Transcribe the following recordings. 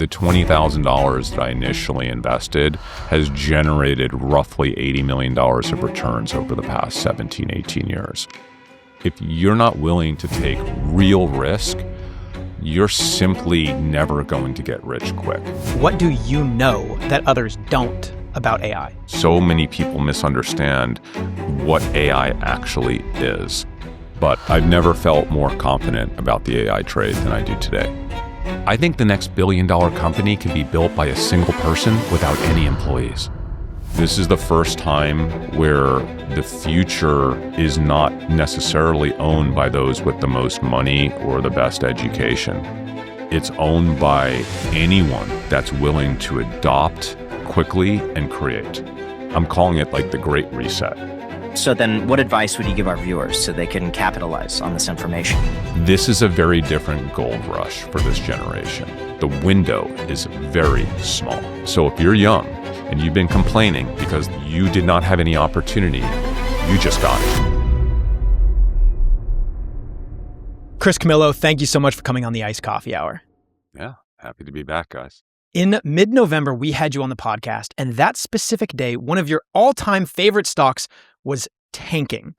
The $20,000 that I initially invested has generated roughly $80 million of returns over the past 17, 18 years. If you're not willing to take real risk, you're simply never going to get rich quick. What do you know that others don't about AI? So many people misunderstand what AI actually is. But I've never felt more confident about the AI trade than I do today. I think the next billion-dollar company can be built by a single person without any employees. This is the first time where the future is not necessarily owned by those with the most money or the best education. It's owned by anyone that's willing to adopt quickly and create. I'm calling it like the Great Reset. So then what advice would you give our viewers so they can capitalize on this information? This is a very different gold rush for this generation. The window is very small. So if you're young and you've been complaining because you did not have any opportunity, you just got it. Chris Camillo, thank you so much for coming on the Iced Coffee Hour. Yeah, happy to be back, guys. In mid-November, we had you on the podcast, and that specific day, one of your all-time favorite stocks was tanking.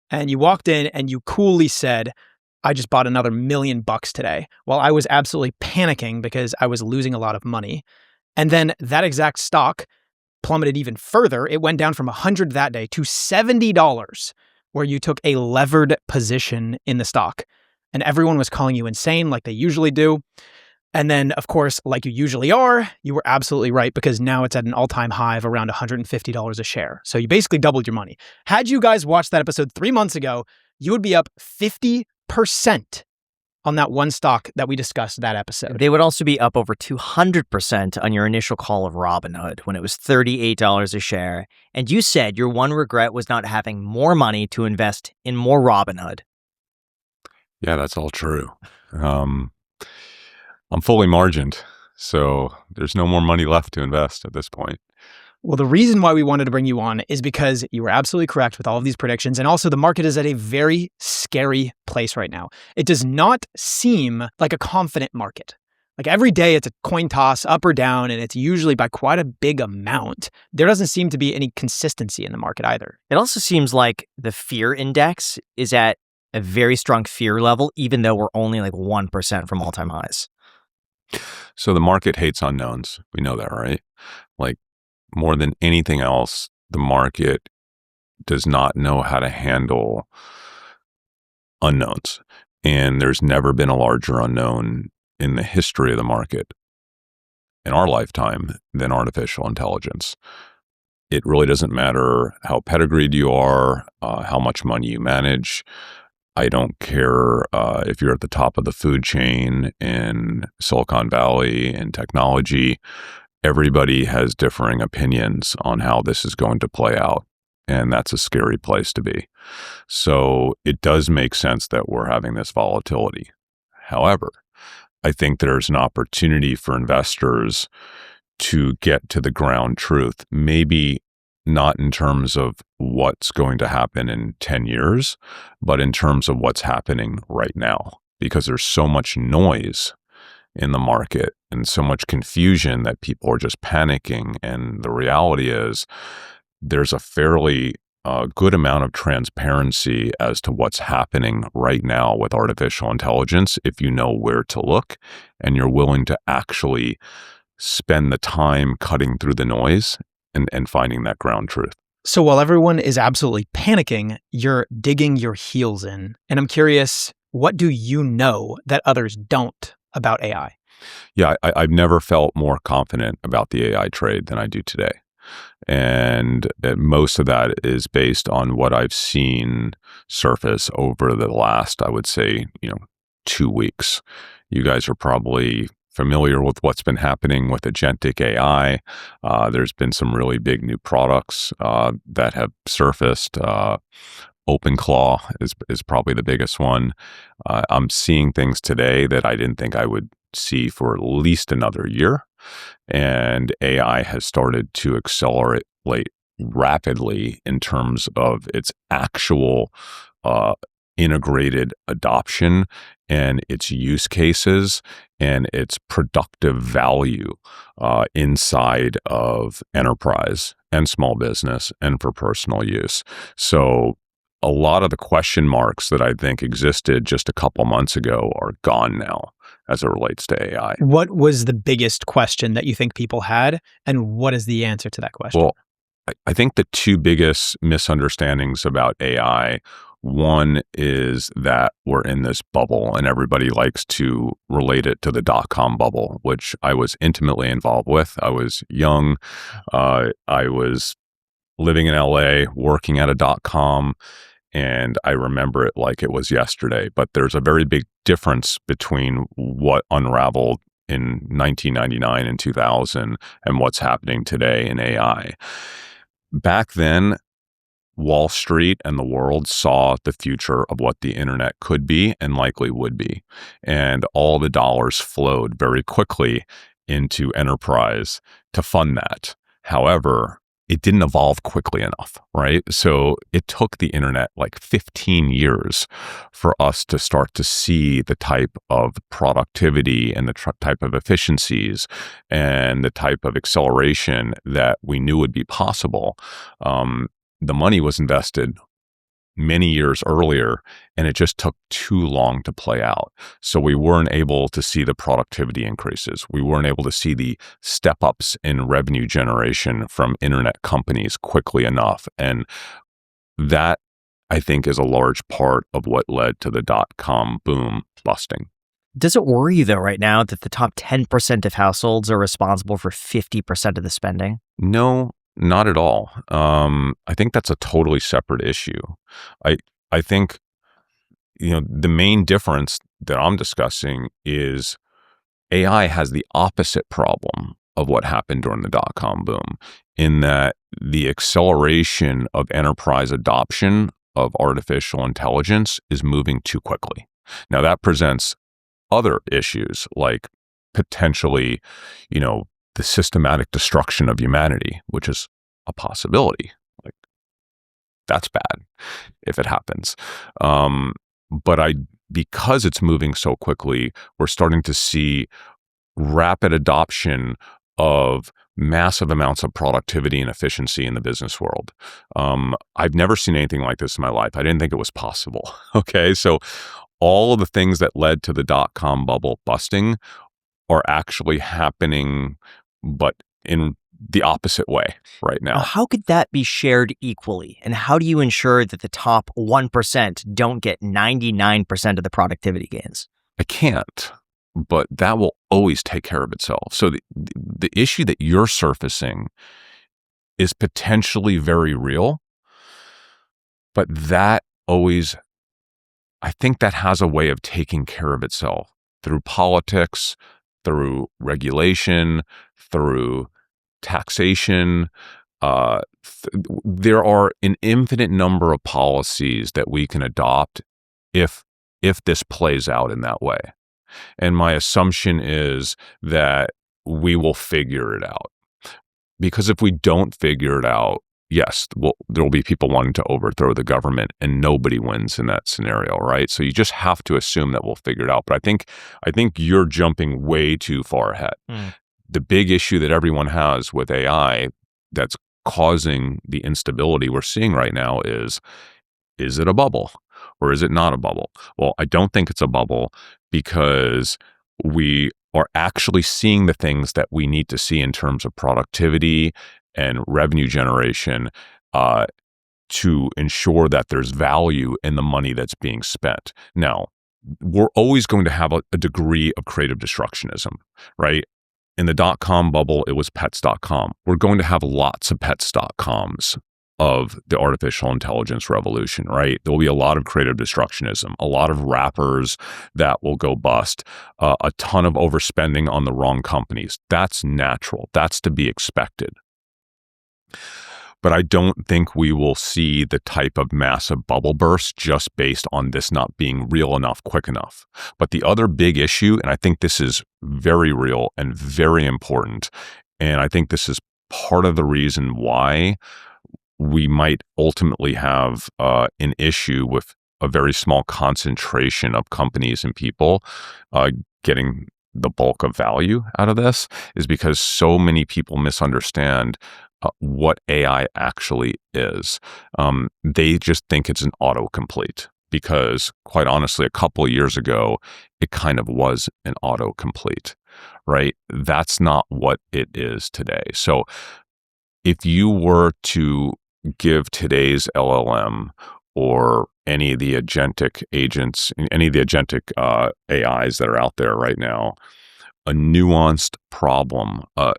And you walked in and you coolly said, I just bought another $1 million today, while I was absolutely panicking because I was losing a lot of money. And then that exact stock plummeted even further. It went down from $100 that day to $70, where you took a levered position in the stock. And everyone was calling you insane like they usually do. And then, of course, like you usually are, you were absolutely right because now it's at an all-time high of around $150 a share. So you basically doubled your money. Had you guys watched that episode 3 months ago, you would be up 50% on that one stock that we discussed that episode. They would also be up over 200% on your initial call of Robinhood when it was $38 a share. And you said your one regret was not having more money to invest in more Robinhood. Yeah, that's all true. I'm fully margined, so there's no more money left to invest at this point. Well, the reason why we wanted to bring you on is because you were absolutely correct with all of these predictions. And also the market is at a very scary place right now. It does not seem like a confident market. Like every day it's a coin toss up or down, and it's usually by quite a big amount. There doesn't seem to be any consistency in the market either. It also seems like the fear index is at a very strong fear level, even though we're only like 1% from all-time highs. So the market hates unknowns. We know that, right? Like more than anything else, the market does not know how to handle unknowns. And there's never been a larger unknown in the history of the market in our lifetime than artificial intelligence. It really doesn't matter how pedigreed you are, how much money you manage. I don't care if you're at the top of the food chain in Silicon Valley and technology. Everybody has differing opinions on how this is going to play out. And that's a scary place to be. So it does make sense that we're having this volatility. However, I think there's an opportunity for investors to get to the ground truth, maybe not in terms of what's going to happen in 10 years, but in terms of what's happening right now, because there's so much noise in the market and so much confusion that people are just panicking. And the reality is there's a fairly good amount of transparency as to what's happening right now with artificial intelligence if you know where to look and you're willing to actually spend the time cutting through the noise and finding that ground truth. So while everyone is absolutely panicking, you're digging your heels in. And I'm curious, what do you know that others don't about AI? Yeah, I've never felt more confident about the AI trade than I do today. And most of that is based on what I've seen surface over the last, I would say, 2 weeks. You guys are probably familiar with what's been happening with agentic AI. There's been some really big new products that have surfaced. OpenClaw is probably the biggest one. I'm seeing things today that I didn't think I would see for at least another year. And AI has started to accelerate rapidly in terms of its actual integrated adoption and its use cases and its productive value inside of enterprise and small business and for personal use. So a lot of the question marks that I think existed just a couple months ago are gone now as it relates to AI. What was the biggest question that you think people had, and what is the answer to that question? Well, I think the two biggest misunderstandings about AI, one is that we're in this bubble, and everybody likes to relate it to the dot-com bubble, which I was intimately involved with. I was young. I was living in LA, working at a dot-com, and I remember it like it was yesterday. But there's a very big difference between what unraveled in 1999 and 2000 and what's happening today in AI. Back then, Wall Street and the world saw the future of what the internet could be and likely would be. And all the dollars flowed very quickly into enterprise to fund that. However, it didn't evolve quickly enough, right? So it took the internet like 15 years for us to start to see the type of productivity and the type of efficiencies and the type of acceleration that we knew would be possible. The money was invested many years earlier, and it just took too long to play out. So we weren't able to see the productivity increases. We weren't able to see the step-ups in revenue generation from internet companies quickly enough. And that, I think, is a large part of what led to the dot-com boom busting. Does it worry you, though, right now that the top 10% of households are responsible for 50% of the spending? No, not at all. I think that's a totally separate issue. I think, the main difference that I'm discussing is AI has the opposite problem of what happened during the dot-com boom, in that the acceleration of enterprise adoption of artificial intelligence is moving too quickly. Now, that presents other issues like potentially, the systematic destruction of humanity, which is a possibility. Like, that's bad if it happens. But because it's moving so quickly, we're starting to see rapid adoption of massive amounts of productivity and efficiency in the business world. I've never seen anything like this in my life. I didn't think it was possible. Okay. So all of the things that led to the dot-com bubble busting are actually happening, but in the opposite way right now. How could that be shared equally? And how do you ensure that the top 1% don't get 99% of the productivity gains? I can't, but that will always take care of itself. So the issue that you're surfacing is potentially very real, but that always, I think that has a way of taking care of itself through politics, through regulation, through taxation. There are an infinite number of policies that we can adopt if this plays out in that way. And my assumption is that we will figure it out. Because if we don't figure it out, yes, there will be people wanting to overthrow the government, and nobody wins in that scenario, right? So you just have to assume that we'll figure it out. But I think you're jumping way too far ahead. The big issue that everyone has with AI that's causing the instability we're seeing right now is it a bubble or is it not a bubble? Well, I don't think it's a bubble, because we are actually seeing the things that we need to see in terms of productivity and revenue generation to ensure that there's value in the money that's being spent. Now, we're always going to have a degree of creative destructionism, right? In the dot-com bubble, it was pets.com. We're going to have lots of pets.coms of the artificial intelligence revolution, right? There will be a lot of creative destructionism, a lot of wrappers that will go bust, a ton of overspending on the wrong companies. That's natural. That's to be expected. But I don't think we will see the type of massive bubble burst just based on this not being real enough, quick enough. But the other big issue, and I think this is very real and very important, and I think this is part of the reason why we might ultimately have an issue with a very small concentration of companies and people getting the bulk of value out of this is because so many people misunderstand what AI actually is. They just think it's an autocomplete because, quite honestly, a couple of years ago, it kind of was an autocomplete, right? That's not what it is today. So if you were to give today's LLM or any of the agentic agents, any of the agentic AIs that are out there right now, a nuanced problem, a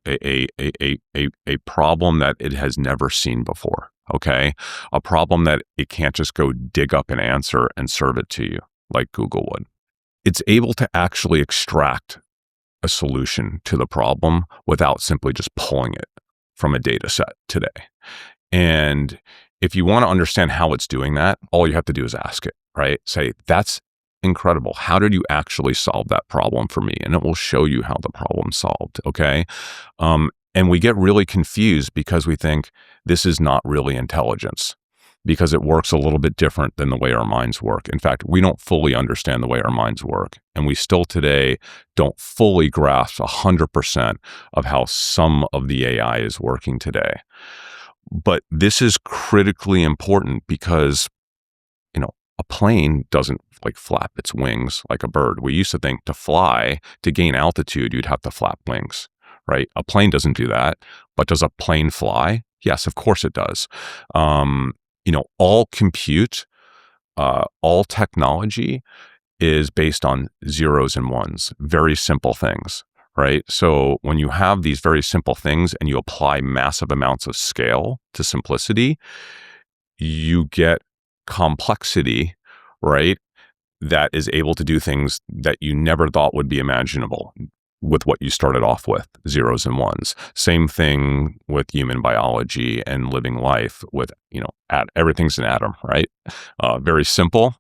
problem that it has never seen before, okay? A problem that it can't just go dig up an answer and serve it to you like Google would. It's able to actually extract a solution to the problem without simply just pulling it from a data set today. And if you want to understand how it's doing that, all you have to do is ask it, right? Say, that's incredible. How did you actually solve that problem for me? And it will show you how the problem's solved, okay? And we get really confused because we think this is not really intelligence because it works a little bit different than the way our minds work. In fact, we don't fully understand the way our minds work. And we still today don't fully grasp 100% of how some of the AI is working today. But this is critically important because, a plane doesn't like flap its wings like a bird. We used to think to fly, to gain altitude, you'd have to flap wings, right? A plane doesn't do that. But does a plane fly? Yes, of course it does. All compute, all technology is based on zeros and ones, very simple things, right? So when you have these very simple things and you apply massive amounts of scale to simplicity, you get complexity, right? That is able to do things that you never thought would be imaginable with what you started off with, zeros and ones. Same thing with human biology and living life with, everything's an atom, right? Very simple,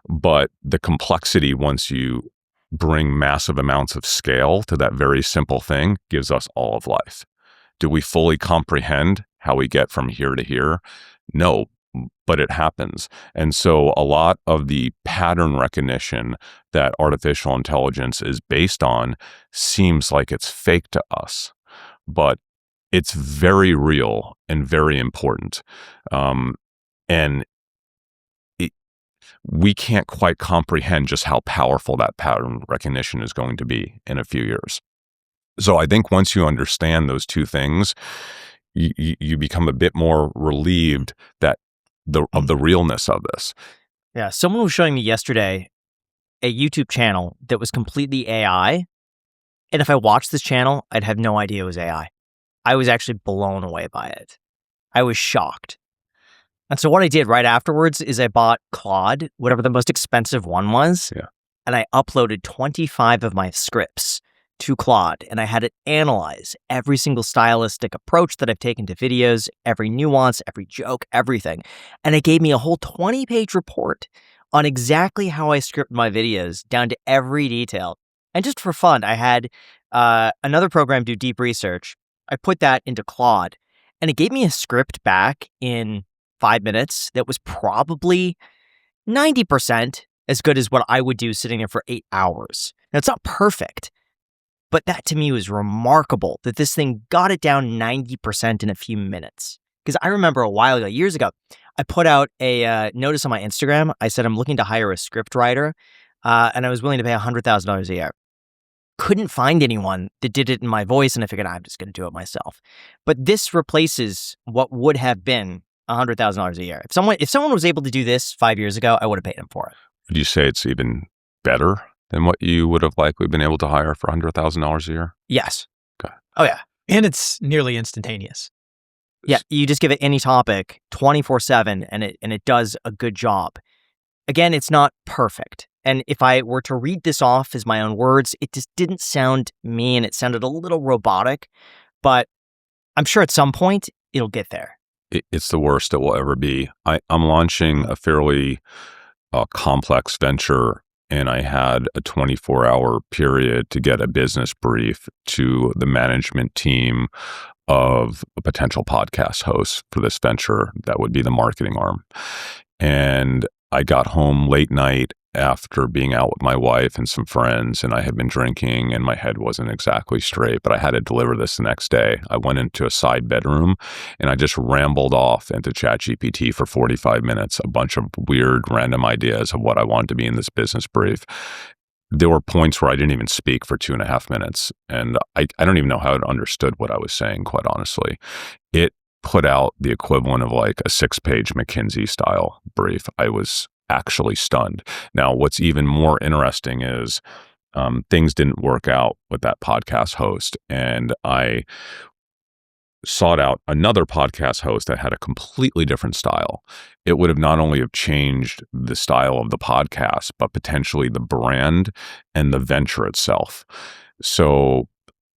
but the complexity once you bring massive amounts of scale to that very simple thing gives us all of life. Do we fully comprehend how we get from here to here? No, but it happens. And so a lot of the pattern recognition that artificial intelligence is based on seems like it's fake to us, but it's very real and very important. And we can't quite comprehend just how powerful that pattern recognition is going to be in a few years. So I think once you understand those two things, you become a bit more relieved of the realness of this. Yeah, someone was showing me yesterday a YouTube channel that was completely AI. And if I watched this channel, I'd have no idea it was AI. I was actually blown away by it. I was shocked. And so what I did right afterwards is I bought Claude, whatever the most expensive one was, and I uploaded 25 of my scripts to Claude, and I had it analyze every single stylistic approach that I've taken to videos, every nuance, every joke, everything. And it gave me a whole 20-page report on exactly how I script my videos down to every detail. And just for fun, I had another program do deep research. I put that into Claude, and it gave me a script back in 5 minutes that was probably 90% as good as what I would do sitting there for 8 hours. Now, it's not perfect, but that to me was remarkable that this thing got it down 90% in a few minutes. Because I remember a while ago, years ago, I put out a notice on my Instagram. I said I'm looking to hire a script writer, and I was willing to pay $100,000 a year. Couldn't find anyone that did it in my voice, and I figured I'm just going to do it myself. But this replaces what would have been $100,000 a year. If someone was able to do this 5 years ago, I would have paid him for it. Would you say it's even better than what you would have likely been able to hire for $100,000 a year? Yes. Okay. Oh, yeah. And it's nearly instantaneous. Yeah, you just give it any topic 24/7 and it does a good job. Again, it's not perfect. And if I were to read this off as my own words, it just didn't sound me and it sounded a little robotic, but I'm sure at some point it'll get there. It's the worst it will ever be. I'm launching a fairly complex venture, and I had a 24-hour period to get a business brief to the management team of a potential podcast host for this venture that would be the marketing arm. And I got home late night after being out with my wife and some friends, and I had been drinking and my head wasn't exactly straight, but I had to deliver this the next day. I went into a side bedroom and I just rambled off into ChatGPT for 45 minutes, a bunch of weird random ideas of what I wanted to be in this business brief. There were points where I didn't even speak for 2.5 minutes, and I don't even know how it understood what I was saying, quite honestly. It put out the equivalent of like a 6-page McKinsey style brief. I was actually stunned. Now, what's even more interesting is things didn't work out with that podcast host, and I sought out another podcast host that had a completely different style. It would have not only have changed the style of the podcast, but potentially the brand and the venture itself. So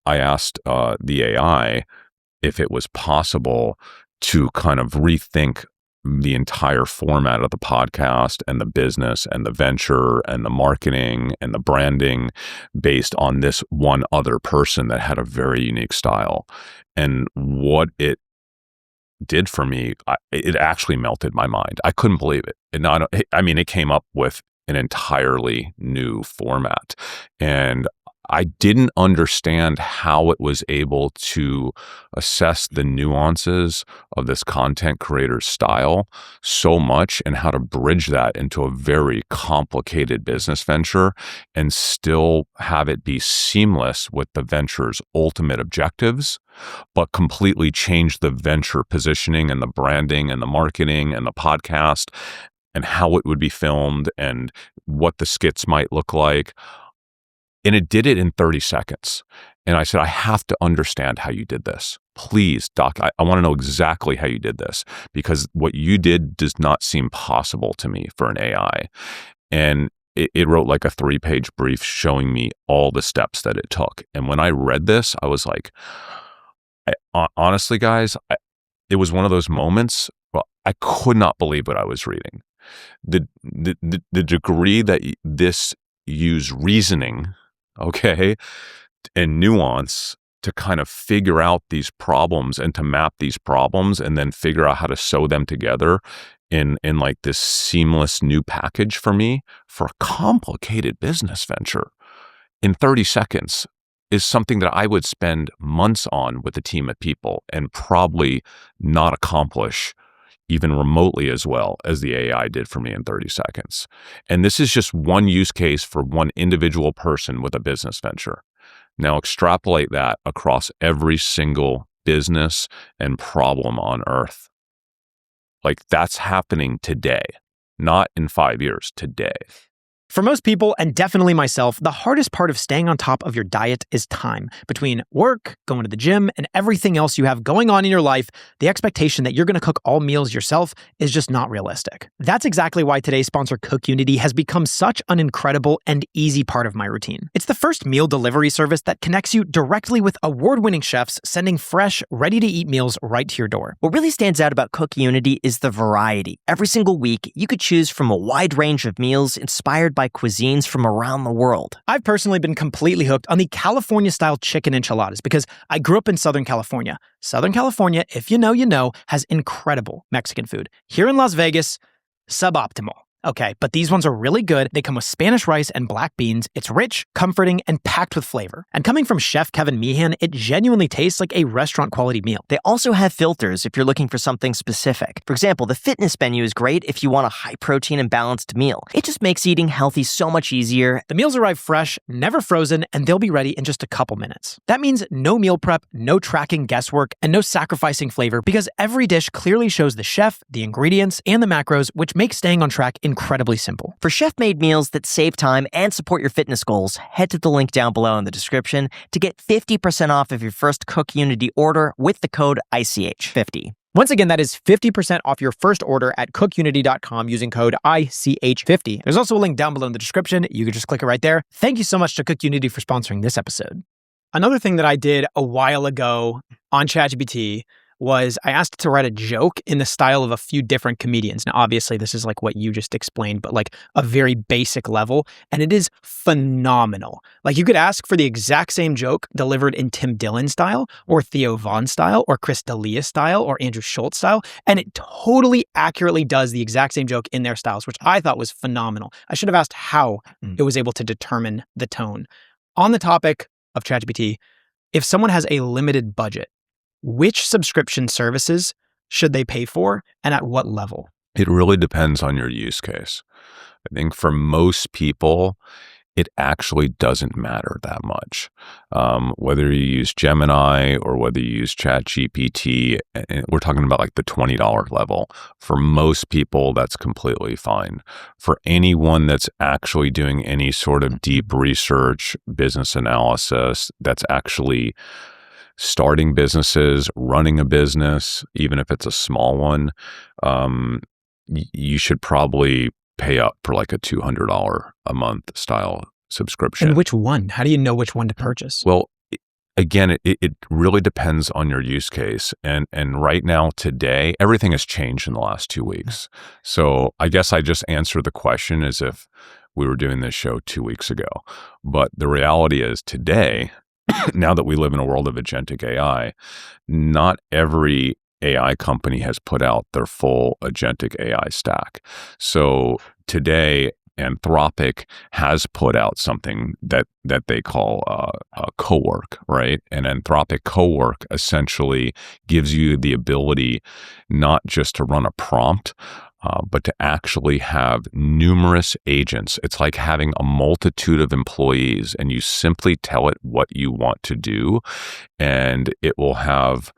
I asked the AI if it was possible to kind of rethink the entire format of the podcast and the business and the venture and the marketing and the branding based on this one other person that had a very unique style. And what it did for me, it actually melted my mind. I couldn't believe it. It came up with an entirely new format. And I didn't understand how it was able to assess the nuances of this content creator's style so much, and how to bridge that into a very complicated business venture and still have it be seamless with the venture's ultimate objectives, but completely change the venture positioning and the branding and the marketing and the podcast and how it would be filmed and what the skits might look like. And it did it in 30 seconds. And I said, I have to understand how you did this. Please, Doc, I want to know exactly how you did this, because what you did does not seem possible to me for an AI. And it wrote like a 3-page brief showing me all the steps that it took. And when I read this, I was like, honestly, guys, it was one of those moments, I could not believe what I was reading. The degree that this used reasoning, okay, and nuance to kind of figure out these problems and to map these problems and then figure out how to sew them together in like this seamless new package for me for a complicated business venture in 30 seconds is something that I would spend months on with a team of people and probably not accomplish even remotely as well as the AI did for me in 30 seconds. And this is just one use case for one individual person with a business venture. Now extrapolate that across every single business and problem on earth. Like, that's happening today, not in 5 years, today. For most people, and definitely myself, the hardest part of staying on top of your diet is time. Between work, going to the gym, and everything else you have going on in your life, the expectation that you're going to cook all meals yourself is just not realistic. That's exactly why today's sponsor, CookUnity, has become such an incredible and easy part of my routine. It's the first meal delivery service that connects you directly with award-winning chefs, sending fresh, ready-to-eat meals right to your door. What really stands out about CookUnity is the variety. Every single week, you could choose from a wide range of meals inspired by cuisines from around the world. I've personally been completely hooked on the California-style chicken enchiladas because I grew up in Southern California. Southern California, if you know, you know, has incredible Mexican food. Here in Las Vegas, suboptimal. Okay, but these ones are really good. They come with Spanish rice and black beans. It's rich, comforting, and packed with flavor. And coming from Chef Kevin Meehan, it genuinely tastes like a restaurant-quality meal. They also have filters if you're looking for something specific. For example, the fitness menu is great if you want a high-protein and balanced meal. It just makes eating healthy so much easier. The meals arrive fresh, never frozen, and they'll be ready in just a couple minutes. That means no meal prep, no tracking guesswork, and no sacrificing flavor, because every dish clearly shows the chef, the ingredients, and the macros, which makes staying on track incredibly simple. For chef-made meals that save time and support your fitness goals, head to the link down below in the description to get 50% off of your first CookUnity order with the code ICH50. Once again, that is 50% off your first order at CookUnity.com using code ICH50. There's also a link down below in the description. You can just click it right there. Thank you so much to CookUnity for sponsoring this episode. Another thing that I did a while ago on ChatGPT was I asked it to write a joke in the style of a few different comedians. Now, obviously, this is like what you just explained, but like a very basic level. And it is phenomenal. Like you could ask for the exact same joke delivered in Tim Dillon style or Theo Von style or Chris D'Elia style or Andrew Schultz style. And it totally accurately does the exact same joke in their styles, which I thought was phenomenal. I should have asked how it was able to determine the tone. On the topic of ChatGPT, if someone has a limited budget, which subscription services should they pay for and at what level? It really depends on your use case. I think for most people, it actually doesn't matter that much. Whether you use Gemini or whether you use ChatGPT, and we're talking about like the $20 level. For most people, that's completely fine. For anyone that's actually doing any sort of deep research, business analysis, that's actually starting businesses, running a business, even if it's a small one, you should probably pay up for like a $200 a month style subscription. And which one? How do you know which one to purchase? Well, again, it really depends on your use case. And right now, today, everything has changed in the last 2 weeks. So I guess I just answer the question as if we were doing this show 2 weeks ago. But the reality is today, now that we live in a world of agentic AI, not every AI company has put out their full agentic AI stack. So today, Anthropic has put out something that they call CoWork, right? And Anthropic CoWork essentially gives you the ability not just to run a prompt, but to actually have numerous agents. It's like having a multitude of employees, and you simply tell it what you want to do, and it will have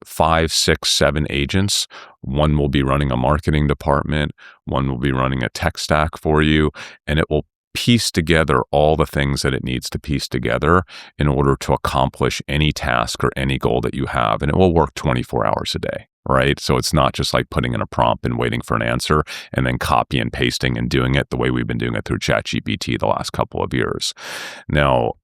5, 6, 7 agents. One will be running a marketing department. One will be running a tech stack for you, and it will piece together all the things that it needs to piece together in order to accomplish any task or any goal that you have. And it will work 24 hours a day, right? So it's not just like putting in a prompt and waiting for an answer and then copy and pasting and doing it the way we've been doing it through ChatGPT the last couple of years. Now,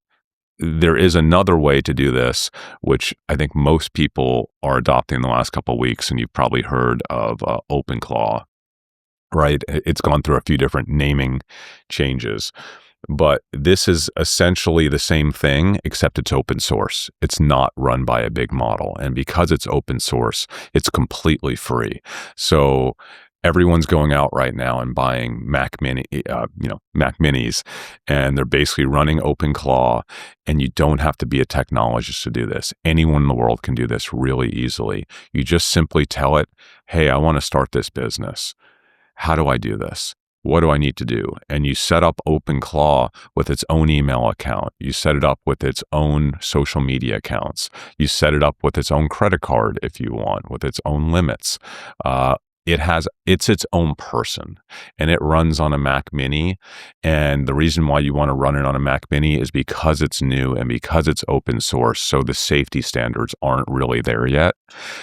there is another way to do this, which I think most people are adopting in the last couple of weeks, and you've probably heard of OpenClaw, right? It's gone through a few different naming changes, but this is essentially the same thing, except it's open source. It's not run by a big model, and because it's open source, it's completely free. So everyone's going out right now and buying Mac Minis, and they're basically running OpenClaw, and you don't have to be a technologist to do this. Anyone in the world can do this really easily. You just simply tell it, hey, I want to start this business. How do I do this? What do I need to do? And you set up OpenClaw with its own email account. You set it up with its own social media accounts. You set it up with its own credit card if you want, with its own limits. It's its own person, and it runs on a Mac Mini. And the reason why you want to run it on a Mac Mini is because it's new and because it's open source. So the safety standards aren't really there yet.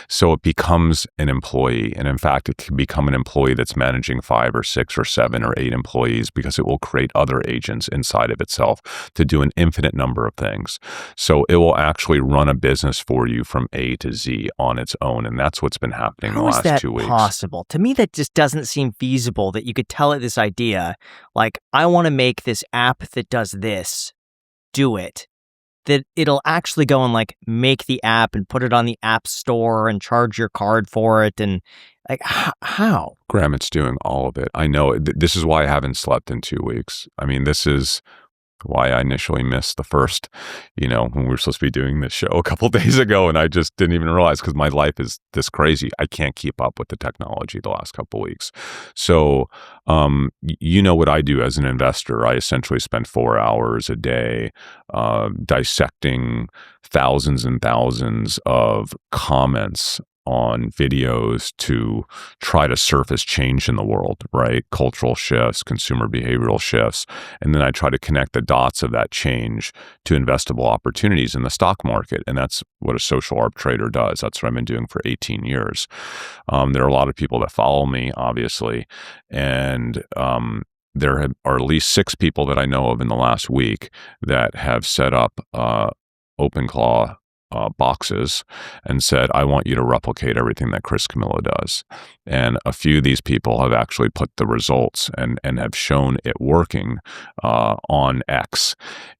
So it becomes an employee. And in fact, it can become an employee that's managing 5 or 6 or 7 or 8 employees, because it will create other agents inside of itself to do an infinite number of things. So it will actually run a business for you from A to Z on its own. And that's what's been happening the last 2 weeks. How is that possible? To me, that just doesn't seem feasible, that you could tell it this idea, like, I want to make this app that does this, do it. That it'll actually go and like make the app and put it on the app store and charge your card for it. And like, how? Graham, it's doing all of it. I know. This is why I haven't slept in 2 weeks. I mean, this is why I initially missed the first, when we were supposed to be doing this show a couple of days ago, and I just didn't even realize, because my life is this crazy. I can't keep up with the technology the last couple of weeks. So, what I do as an investor, I essentially spend 4 hours a day dissecting thousands and thousands of comments on videos to try to surface change in the world, right? Cultural shifts, consumer behavioral shifts. And then I try to connect the dots of that change to investable opportunities in the stock market. And that's what a social arb trader does. That's what I've been doing for 18 years. There are a lot of people that follow me, obviously. And there are at least 6 people that I know of in the last week that have set up OpenClaw boxes and said, I want you to replicate everything that Chris Camillo does. And a few of these people have actually put the results and have shown it working on X.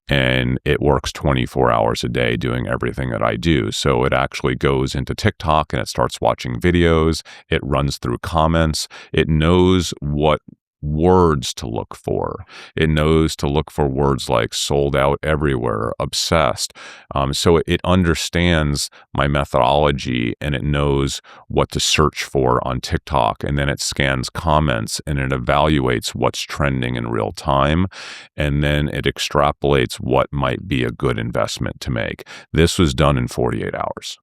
And it works 24 hours a day doing everything that I do. So it actually goes into TikTok and it starts watching videos. It runs through comments. It knows what words to look for. It knows to look for words like sold out everywhere, obsessed. So it understands my methodology and it knows what to search for on TikTok. And then it scans comments and it evaluates what's trending in real time. And then it extrapolates what might be a good investment to make. This was done in 48 hours.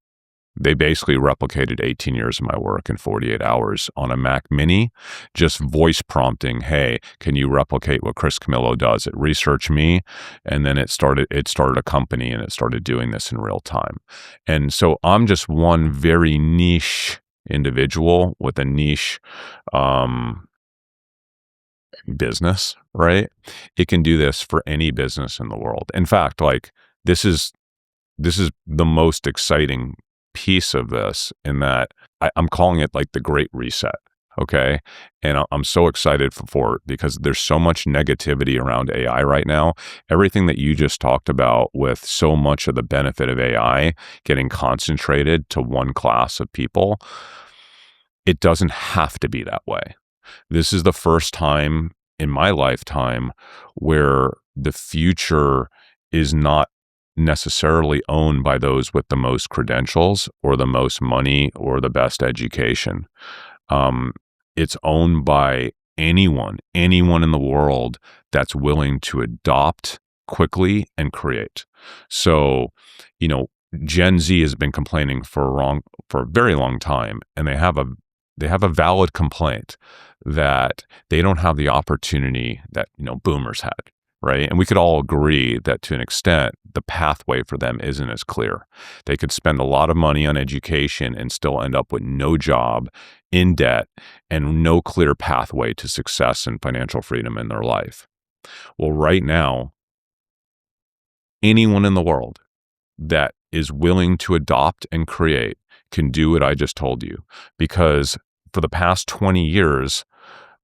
They basically replicated 18 years of my work in 48 hours on a Mac Mini, just voice prompting, hey, can you replicate what Chris Camillo does? It researched me, and then it started a company, and it started doing this in real time. And so I'm just one very niche individual with a niche business, right? It can do this for any business in the world. In fact, like this is the most exciting piece of this in that I'm calling it like the Great Reset. Okay. And I'm so excited for it because there's so much negativity around AI right now. Everything that you just talked about with so much of the benefit of AI getting concentrated to one class of people, it doesn't have to be that way. This is the first time in my lifetime where the future is not necessarily owned by those with the most credentials or the most money or the best education. It's owned by anyone in the world that's willing to adopt quickly and create. So, Gen Z has been complaining for a very long time, and they have a valid complaint that they don't have the opportunity that boomers had. Right. And we could all agree that to an extent, the pathway for them isn't as clear. They could spend a lot of money on education and still end up with no job, in debt, and no clear pathway to success and financial freedom in their life. Well, right now, anyone in the world that is willing to adopt and create can do what I just told you. Because for the past 20 years,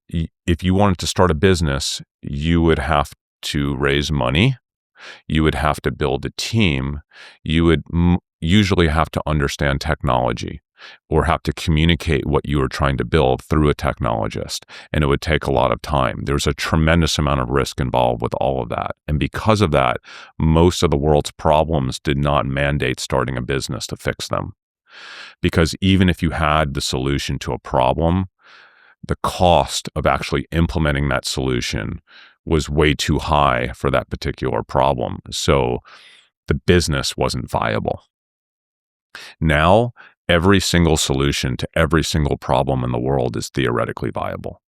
if you wanted to start a business, you would have to raise money, you would have to build a team, you would usually have to understand technology or have to communicate what you were trying to build through a technologist, and it would take a lot of time. There's a tremendous amount of risk involved with all of that, and because of that, most of the world's problems did not mandate starting a business to fix them. Because even if you had the solution to a problem, the cost of actually implementing that solution was way too high for that particular problem. So the business wasn't viable. Now, every single solution to every single problem in the world is theoretically viable.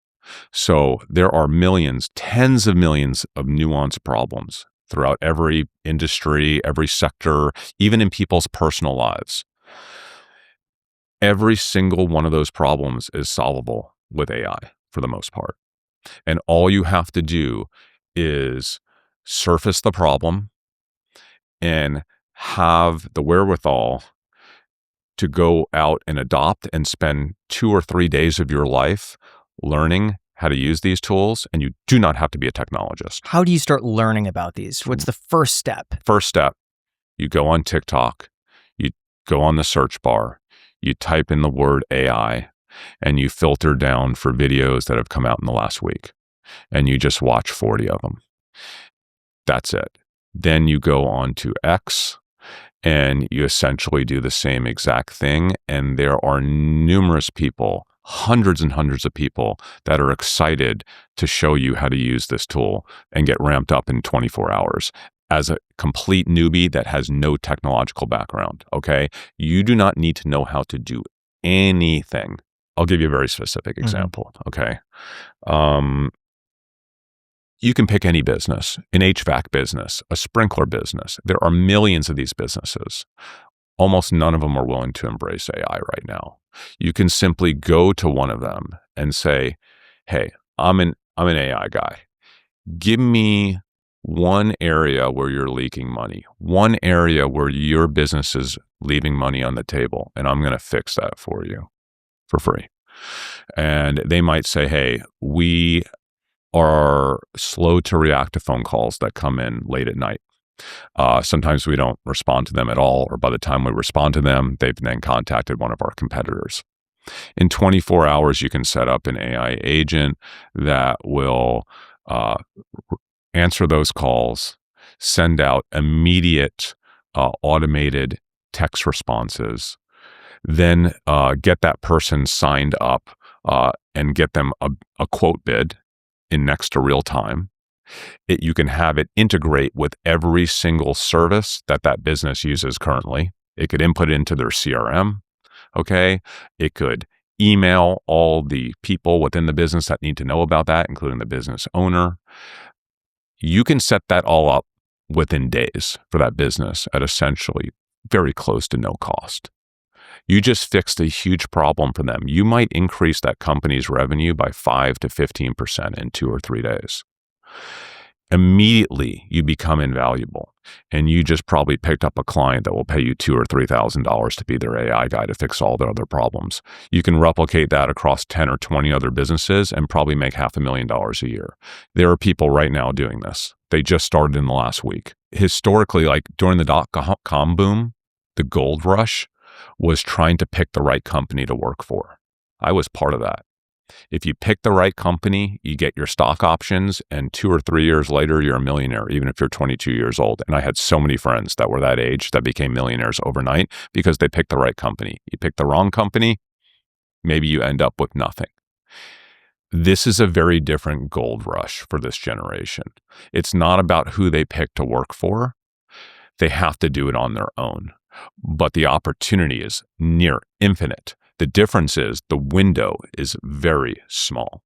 So there are millions, tens of millions of nuanced problems throughout every industry, every sector, even in people's personal lives. Every single one of those problems is solvable with AI for the most part. And all you have to do is surface the problem and have the wherewithal to go out and adopt and spend 2 or 3 days of your life learning how to use these tools. And you do not have to be a technologist. How do you start learning about these? What's the first step? First step, you go on TikTok, you go on the search bar, you type in the word AI, and you filter down for videos that have come out in the last week. And you just watch 40 of them. That's it. Then you go on to X and you essentially do the same exact thing. And there are numerous people, hundreds and hundreds of people that are excited to show you how to use this tool and get ramped up in 24 hours. As a complete newbie that has no technological background, okay? You do not need to know how to do anything. I'll give you a very specific example, okay? You can pick any business, an HVAC business, a sprinkler business. There are millions of these businesses. Almost none of them are willing to embrace AI right now. You can simply go to one of them and say, hey, I'm an AI guy. Give me one area where you're leaking money, one area where your business is leaving money on the table, and I'm going to fix that for you for free. And they might say, hey, we are slow to react to phone calls that come in late at night. Sometimes we don't respond to them at all, or by the time we respond to them, they've then contacted one of our competitors. In 24 hours, you can set up an AI agent that will answer those calls, send out immediate automated text responses, then get that person signed up and get them a quote bid in next to real time. You can have it integrate with every single service that business uses currently. It could input it into their CRM, okay? It could email all the people within the business that need to know about that, including the business owner. You can set that all up within days for that business at essentially very close to no cost. You just fixed a huge problem for them. You might increase that company's revenue by 5 to 15% in 2 or 3 days. Immediately, you become invaluable, and you just probably picked up a client that will pay you $2,000 or $3,000 to be their AI guy to fix all their other problems. You can replicate that across 10 or 20 other businesses and probably make $500,000 a year. There are people right now doing this. They just started in the last week. Historically, like during the dot-com boom, the gold rush was trying to pick the right company to work for. I was part of that. If you pick the right company, you get your stock options, and 2 or 3 years later, you're a millionaire, even if you're 22 years old. And I had so many friends that were that age that became millionaires overnight because they picked the right company. You pick the wrong company, maybe you end up with nothing. This is a very different gold rush for this generation. It's not about who they pick to work for. They have to do it on their own. But the opportunity is near infinite. The difference is the window is very small.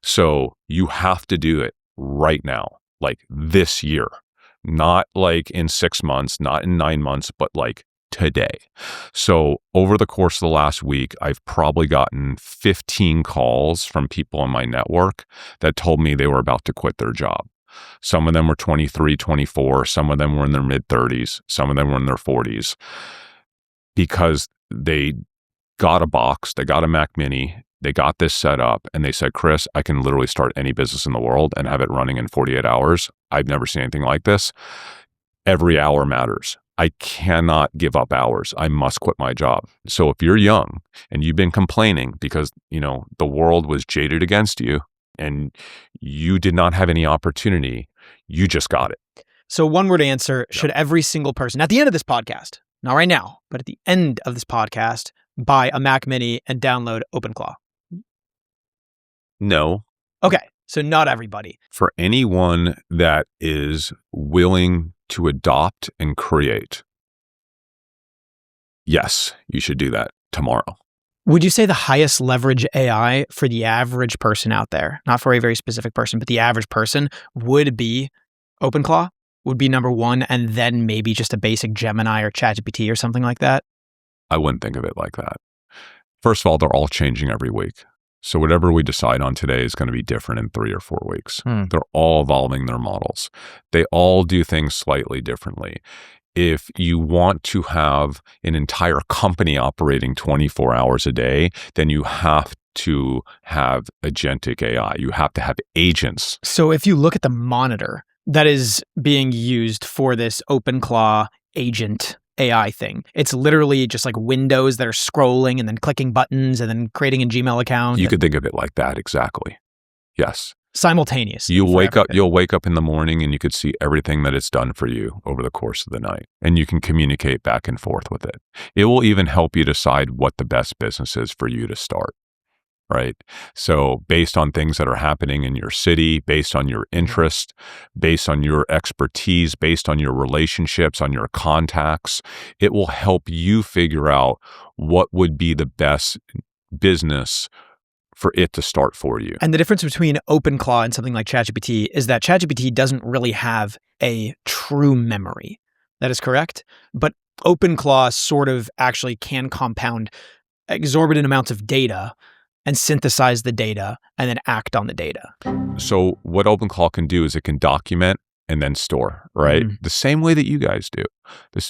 So you have to do it right now, like this year, not like in 6 months, not in 9 months, but like today. So over the course of the last week, I've probably gotten 15 calls from people in my network that told me they were about to quit their job. Some of them were 23, 24. Some of them were in their mid-30s. Some of them were in their 40s because they got a box, they got a Mac Mini, they got this set up, and they said, Chris, I can literally start any business in the world and have it running in 48 hours. I've never seen anything like this. Every hour matters. I cannot give up hours. I must quit my job. So if you're young and you've been complaining because, the world was jaded against you and you did not have any opportunity, you just got it. So one word answer, should every single person at the end of this podcast, not right now, but at the end of this podcast, buy a Mac Mini and download OpenClaw? No. Okay, so not everybody. For anyone that is willing to adopt and create, yes, you should do that tomorrow. Would you say the highest leverage AI for the average person out there, not for a very specific person, but the average person, would be OpenClaw? Would be number one, and then maybe just a basic Gemini or ChatGPT or something like that? I wouldn't think of it like that. First of all, they're all changing every week. So whatever we decide on today is going to be different in 3 or 4 weeks. They're all evolving their models. They all do things slightly differently. If you want to have an entire company operating 24 hours a day, then you have to have agentic AI. You have to have agents. So if you look at the monitor that is being used for this OpenClaw agent AI thing, it's literally just like windows that are scrolling and then clicking buttons and then creating a Gmail account. You could think of it like that, exactly. Yes. Simultaneous. You'll wake up in the morning and you could see everything that it's done for you over the course of the night, and you can communicate back and forth with it. It will even help you decide what the best business is for you to start. Right? So based on things that are happening in your city, based on your interest, based on your expertise, based on your relationships, on your contacts, it will help you figure out what would be the best business for it to start for you. And the difference between OpenClaw and something like ChatGPT is that ChatGPT doesn't really have a true memory. That is correct. But OpenClaw sort of actually can compound exorbitant amounts of data and synthesize the data and then act on the data. So what OpenClaw can do is it can document and then store, right? Mm. The same way that you guys do.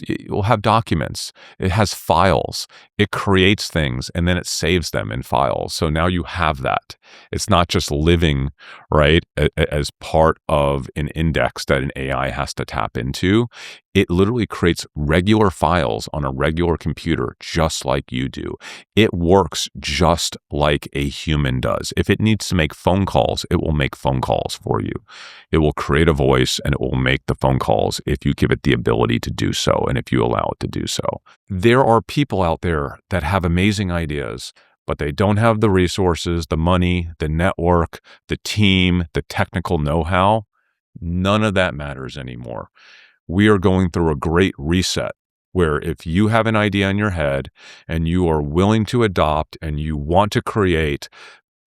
It will have documents. It has files. It creates things and then it saves them in files. So now you have that. It's not just living, right, as part of an index that an AI has to tap into. It literally creates regular files on a regular computer, just like you do. It works just like a human does. If it needs to make phone calls, it will make phone calls for you. It will create a voice and it will make the phone calls if you give it the ability to do so and if you allow it to do so. There are people out there that have amazing ideas, but they don't have the resources, the money, the network, the team, the technical know-how. None of that matters anymore. We are going through a great reset where if you have an idea in your head and you are willing to adopt and you want to create,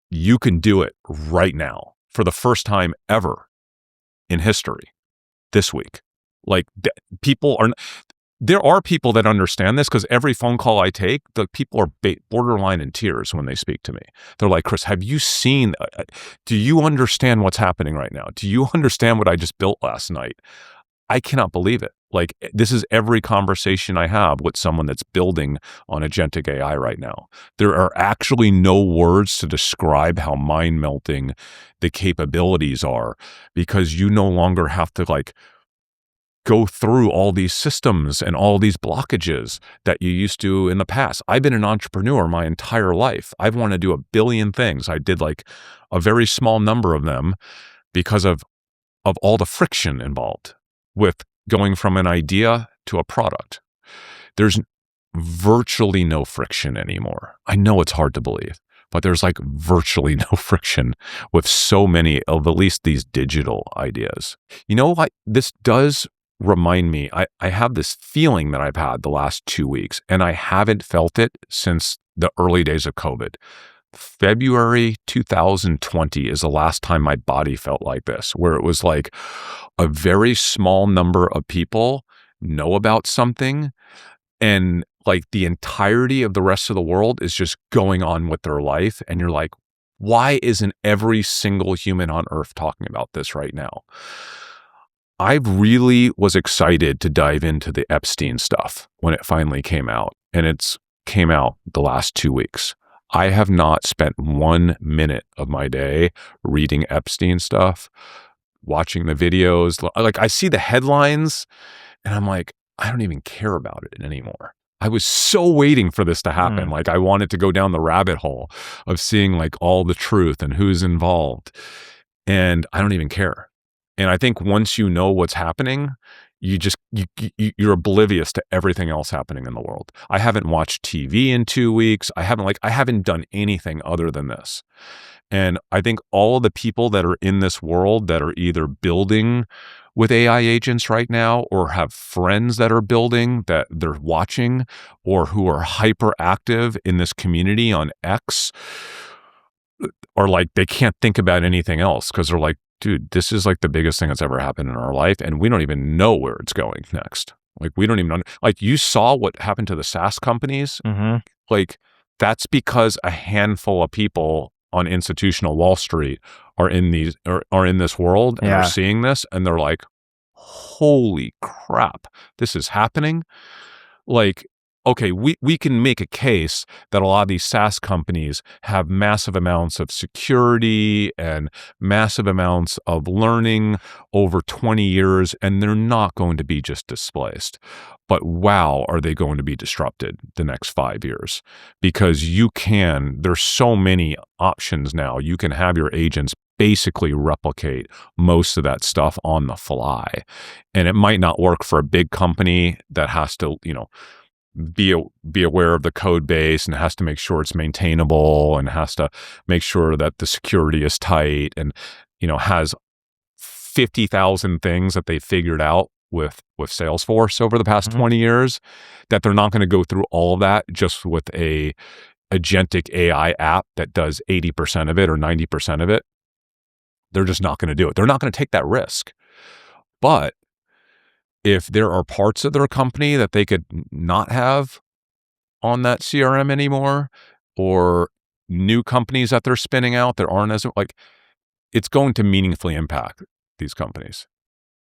you can do it right now for the first time ever in history this week. Like there are people that understand this because every phone call I take, the people are borderline in tears when they speak to me. They're like, Chris, have you seen, do you understand what's happening right now? Do you understand what I just built last night? I cannot believe it. Like, this is every conversation I have with someone that's building on agentic AI right now. There are actually no words to describe how mind-melting the capabilities are because you no longer have to go through all these systems and all these blockages that you used to in the past. I've been an entrepreneur my entire life. I've wanted to do 1 billion things. I did a very small number of them because of all the friction involved with going from an idea to a product. There's virtually no friction anymore. I know it's hard to believe, but there's virtually no friction with so many of at least these digital ideas. You know what? This does remind me, I have this feeling that I've had the last 2 weeks, and I haven't felt it since the early days of COVID. February 2020 is the last time my body felt like this, where it was a very small number of people know about something and the entirety of the rest of the world is just going on with their life. And you're like, why isn't every single human on earth talking about this right now? I really was excited to dive into the Epstein stuff when it finally came out, and it's came out the last 2 weeks. I have not spent 1 minute of my day reading Epstein stuff, watching the videos. I see the headlines and I'm like, I don't even care about it anymore. I was so waiting for this to happen. I wanted to go down the rabbit hole of seeing all the truth and who's involved. And I don't even care. And I think once you know what's happening, you're oblivious to everything else happening in the world. I haven't watched TV in 2 weeks. I haven't done anything other than this. And I think all of the people that are in this world that are either building with AI agents right now or have friends that are building that they're watching or who are hyperactive in this community on X are they can't think about anything else because they're like, dude, this is the biggest thing that's ever happened in our life. And we don't even know where it's going next. We don't even you saw what happened to the SaaS companies. Mm-hmm. That's because a handful of people on institutional Wall Street are in this world and are seeing this. And they're like, holy crap, this is happening. Okay, we can make a case that a lot of these SaaS companies have massive amounts of security and massive amounts of learning over 20 years, and they're not going to be just displaced. But wow, are they going to be disrupted the next 5 years? Because there's so many options now. You can have your agents basically replicate most of that stuff on the fly. And it might not work for a big company that has to, be aware of the code base and has to make sure it's maintainable and has to make sure that the security is tight and has 50,000 things that they figured out with Salesforce over the past 20 years, that they're not going to go through all of that just with a agentic AI app that does 80% of it or 90% of it. They're just not going to do it. They're not going to take that risk. But if there are parts of their company that they could not have on that CRM anymore, or new companies that they're spinning out that aren't as it's going to meaningfully impact these companies.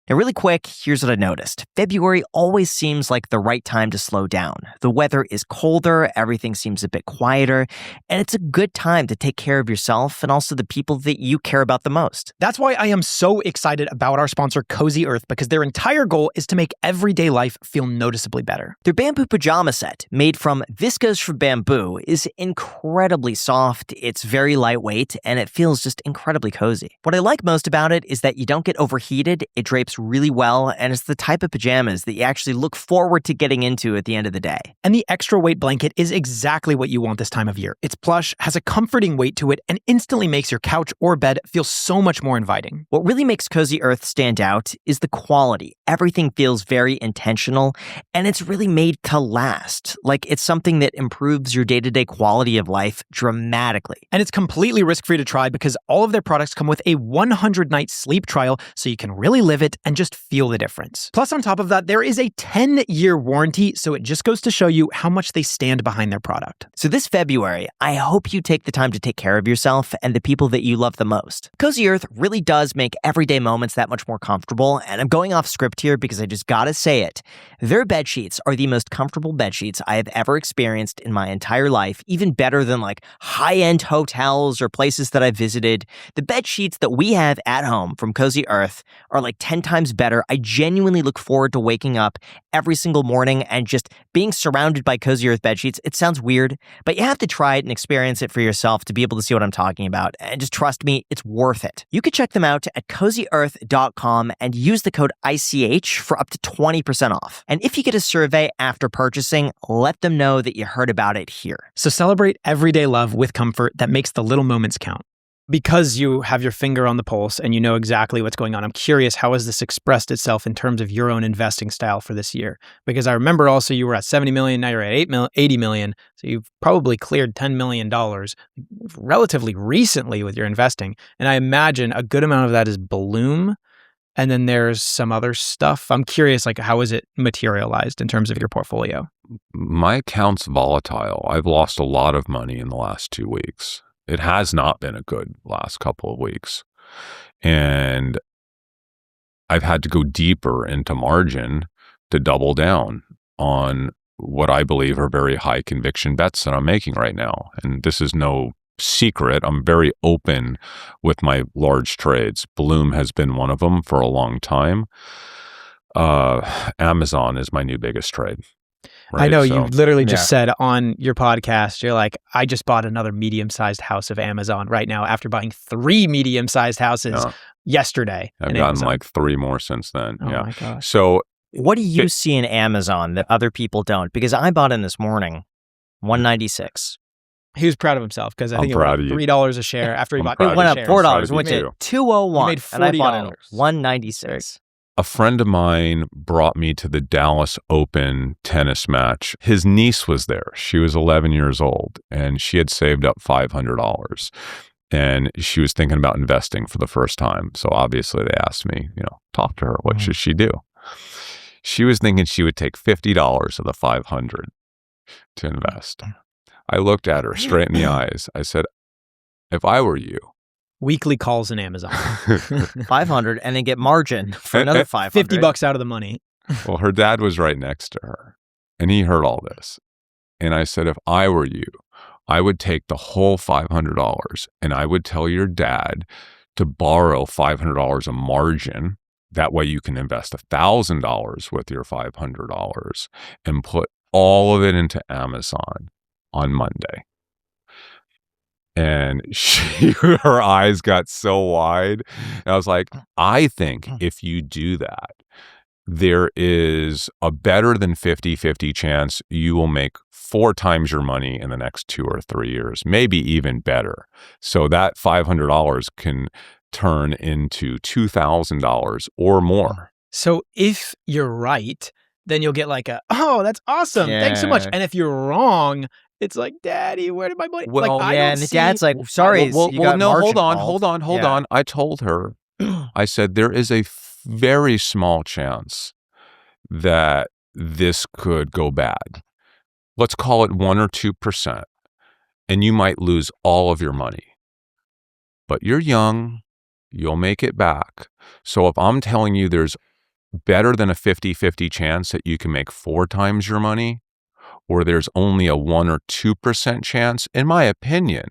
Now, really quick, here's what I noticed. February always seems like the right time to slow down. The weather is colder, everything seems a bit quieter, and it's a good time to take care of yourself and also the people that you care about the most. That's why I am so excited about our sponsor, Cozy Earth, because their entire goal is to make everyday life feel noticeably better. Their bamboo pajama set, made from viscose from bamboo, is incredibly soft, it's very lightweight, and it feels just incredibly cozy. What I like most about it is that you don't get overheated, it drapes really well, and it's the type of pajamas that you actually look forward to getting into at the end of the day. And the extra weight blanket is exactly what you want this time of year. It's plush, has a comforting weight to it, and instantly makes your couch or bed feel so much more inviting. What really makes Cozy Earth stand out is the quality. Everything feels very intentional, and it's really made to last. Like it's something that improves your day-to-day quality of life dramatically. And it's completely risk-free to try because all of their products come with a 100-night sleep trial, so you can really live it and just feel the difference. Plus, on top of that, there is a 10-year warranty, so it just goes to show you how much they stand behind their product. So this February, I hope you take the time to take care of yourself and the people that you love the most. Cozy Earth really does make everyday moments that much more comfortable, and I'm going off script here because I just gotta say it. Their bed sheets are the most comfortable bed sheets I have ever experienced in my entire life, even better than like high-end hotels or places that I've visited. The bed sheets that we have at home from Cozy Earth are like 10 times better. I genuinely look forward to waking up every single morning and just being surrounded by Cozy Earth bed sheets. It sounds weird, but you have to try it and experience it for yourself to be able to see what I'm talking about. And just trust me, it's worth it. You can check them out at CozyEarth.com and use the code ICH for up to 20% off. And if you get a survey after purchasing, let them know that you heard about it here. So celebrate everyday love with comfort that makes the little moments count. Because you have your finger on the pulse and you know exactly what's going on, I'm curious, how has this expressed itself in terms of your own investing style for this year? Because I remember also you were at 70 million, now you're at 80 million. So you've probably cleared $10 million relatively recently with your investing. And I imagine a good amount of that is Bloom. And then there's some other stuff. I'm curious, like, how is it materialized in terms of your portfolio? My account's volatile. I've lost a lot of money in the last 2 weeks. It has not been a good last couple of weeks. And I've had to go deeper into margin to double down on what I believe are very high conviction bets that I'm making right now. And this is no secret. I'm very open with my large trades. Bloom has been one of them for a long time. Amazon is my new biggest trade. Right? I know you literally just said on your podcast, you're like, I just bought another medium-sized house of Amazon right now after buying 3 medium-sized houses yesterday. I've gotten Amazon. Like 3 more since then. Oh my gosh. So what do you see in Amazon that other people don't? Because I bought in this morning, $196. He was proud of himself because I think it went up $3 a share after he bought. It went up $4. It went to $201. He made $40. And I bought in $196. A friend of mine brought me to the Dallas Open tennis match. His niece was there. She was 11 years old, and she had saved up $500. And she was thinking about investing for the first time. So obviously they asked me, talk to her. What should she do? She was thinking she would take $50 of the $500 to invest. I looked at her straight in the eyes. I said, if I were you, weekly calls in Amazon. 500 and then get margin for another 500. $50 out of the money. Well, her dad was right next to her and he heard all this. And I said, if I were you, I would take the whole $500 and I would tell your dad to borrow $500 a margin. That way you can invest $1,000 with your $500 and put all of it into Amazon on Monday. And her eyes got so wide. And I was like, I think if you do that, there is a better than 50-50 chance you will make 4 times your money in the next 2 or 3 years, maybe even better. So that $500 can turn into $2,000 or more. So if you're right, then you'll get like oh, that's awesome. Yeah. Thanks so much. And if you're wrong, it's like, Daddy, where did my money? Well, like, and the dad's like, sorry. Well, no, hold on. I told her, I said, there is a very small chance that this could go bad. Let's call it 1 or 2%, and you might lose all of your money. But you're young, you'll make it back. So if I'm telling you there's better than a 50-50 chance that you can make 4 times your money, or there's only a 1 or 2% chance, in my opinion,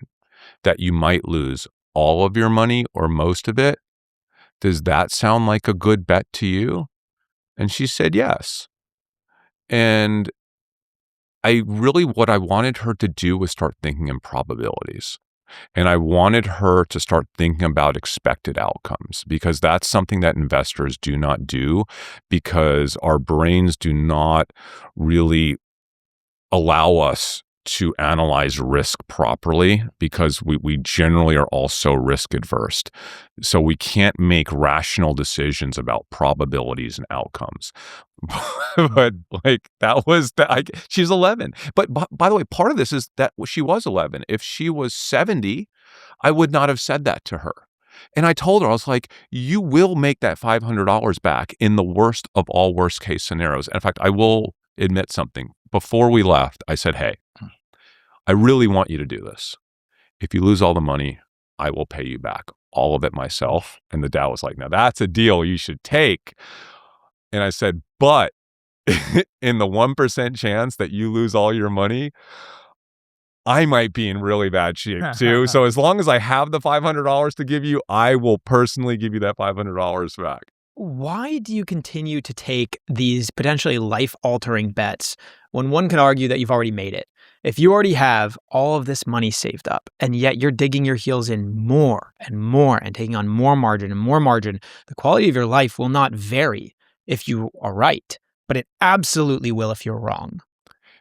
that you might lose all of your money or most of it? Does that sound like a good bet to you? And she said yes. And what I wanted her to do was start thinking in probabilities. And I wanted her to start thinking about expected outcomes, because that's something that investors do not do, because our brains do not really allow us to analyze risk properly, because we generally are also risk adverse. So we can't make rational decisions about probabilities and outcomes. But like that was she's 11. But by the way, part of this is that she was 11. If she was 70, I would not have said that to her. And I told her, I was like, you will make that $500 back in the worst of all worst case scenarios. In fact, I will admit something. Before we left, I said, hey, I really want you to do this. If you lose all the money, I will pay you back all of it myself. And the dad was like, now that's a deal you should take. And I said, but in the 1% chance that you lose all your money, I might be in really bad shape too. So as long as I have the $500 to give you, I will personally give you that $500 back. Why do you continue to take these potentially life-altering bets when one could argue that you've already made it? If you already have all of this money saved up, and yet you're digging your heels in more and more and taking on more margin and more margin, the quality of your life will not vary if you are right, but it absolutely will if you're wrong.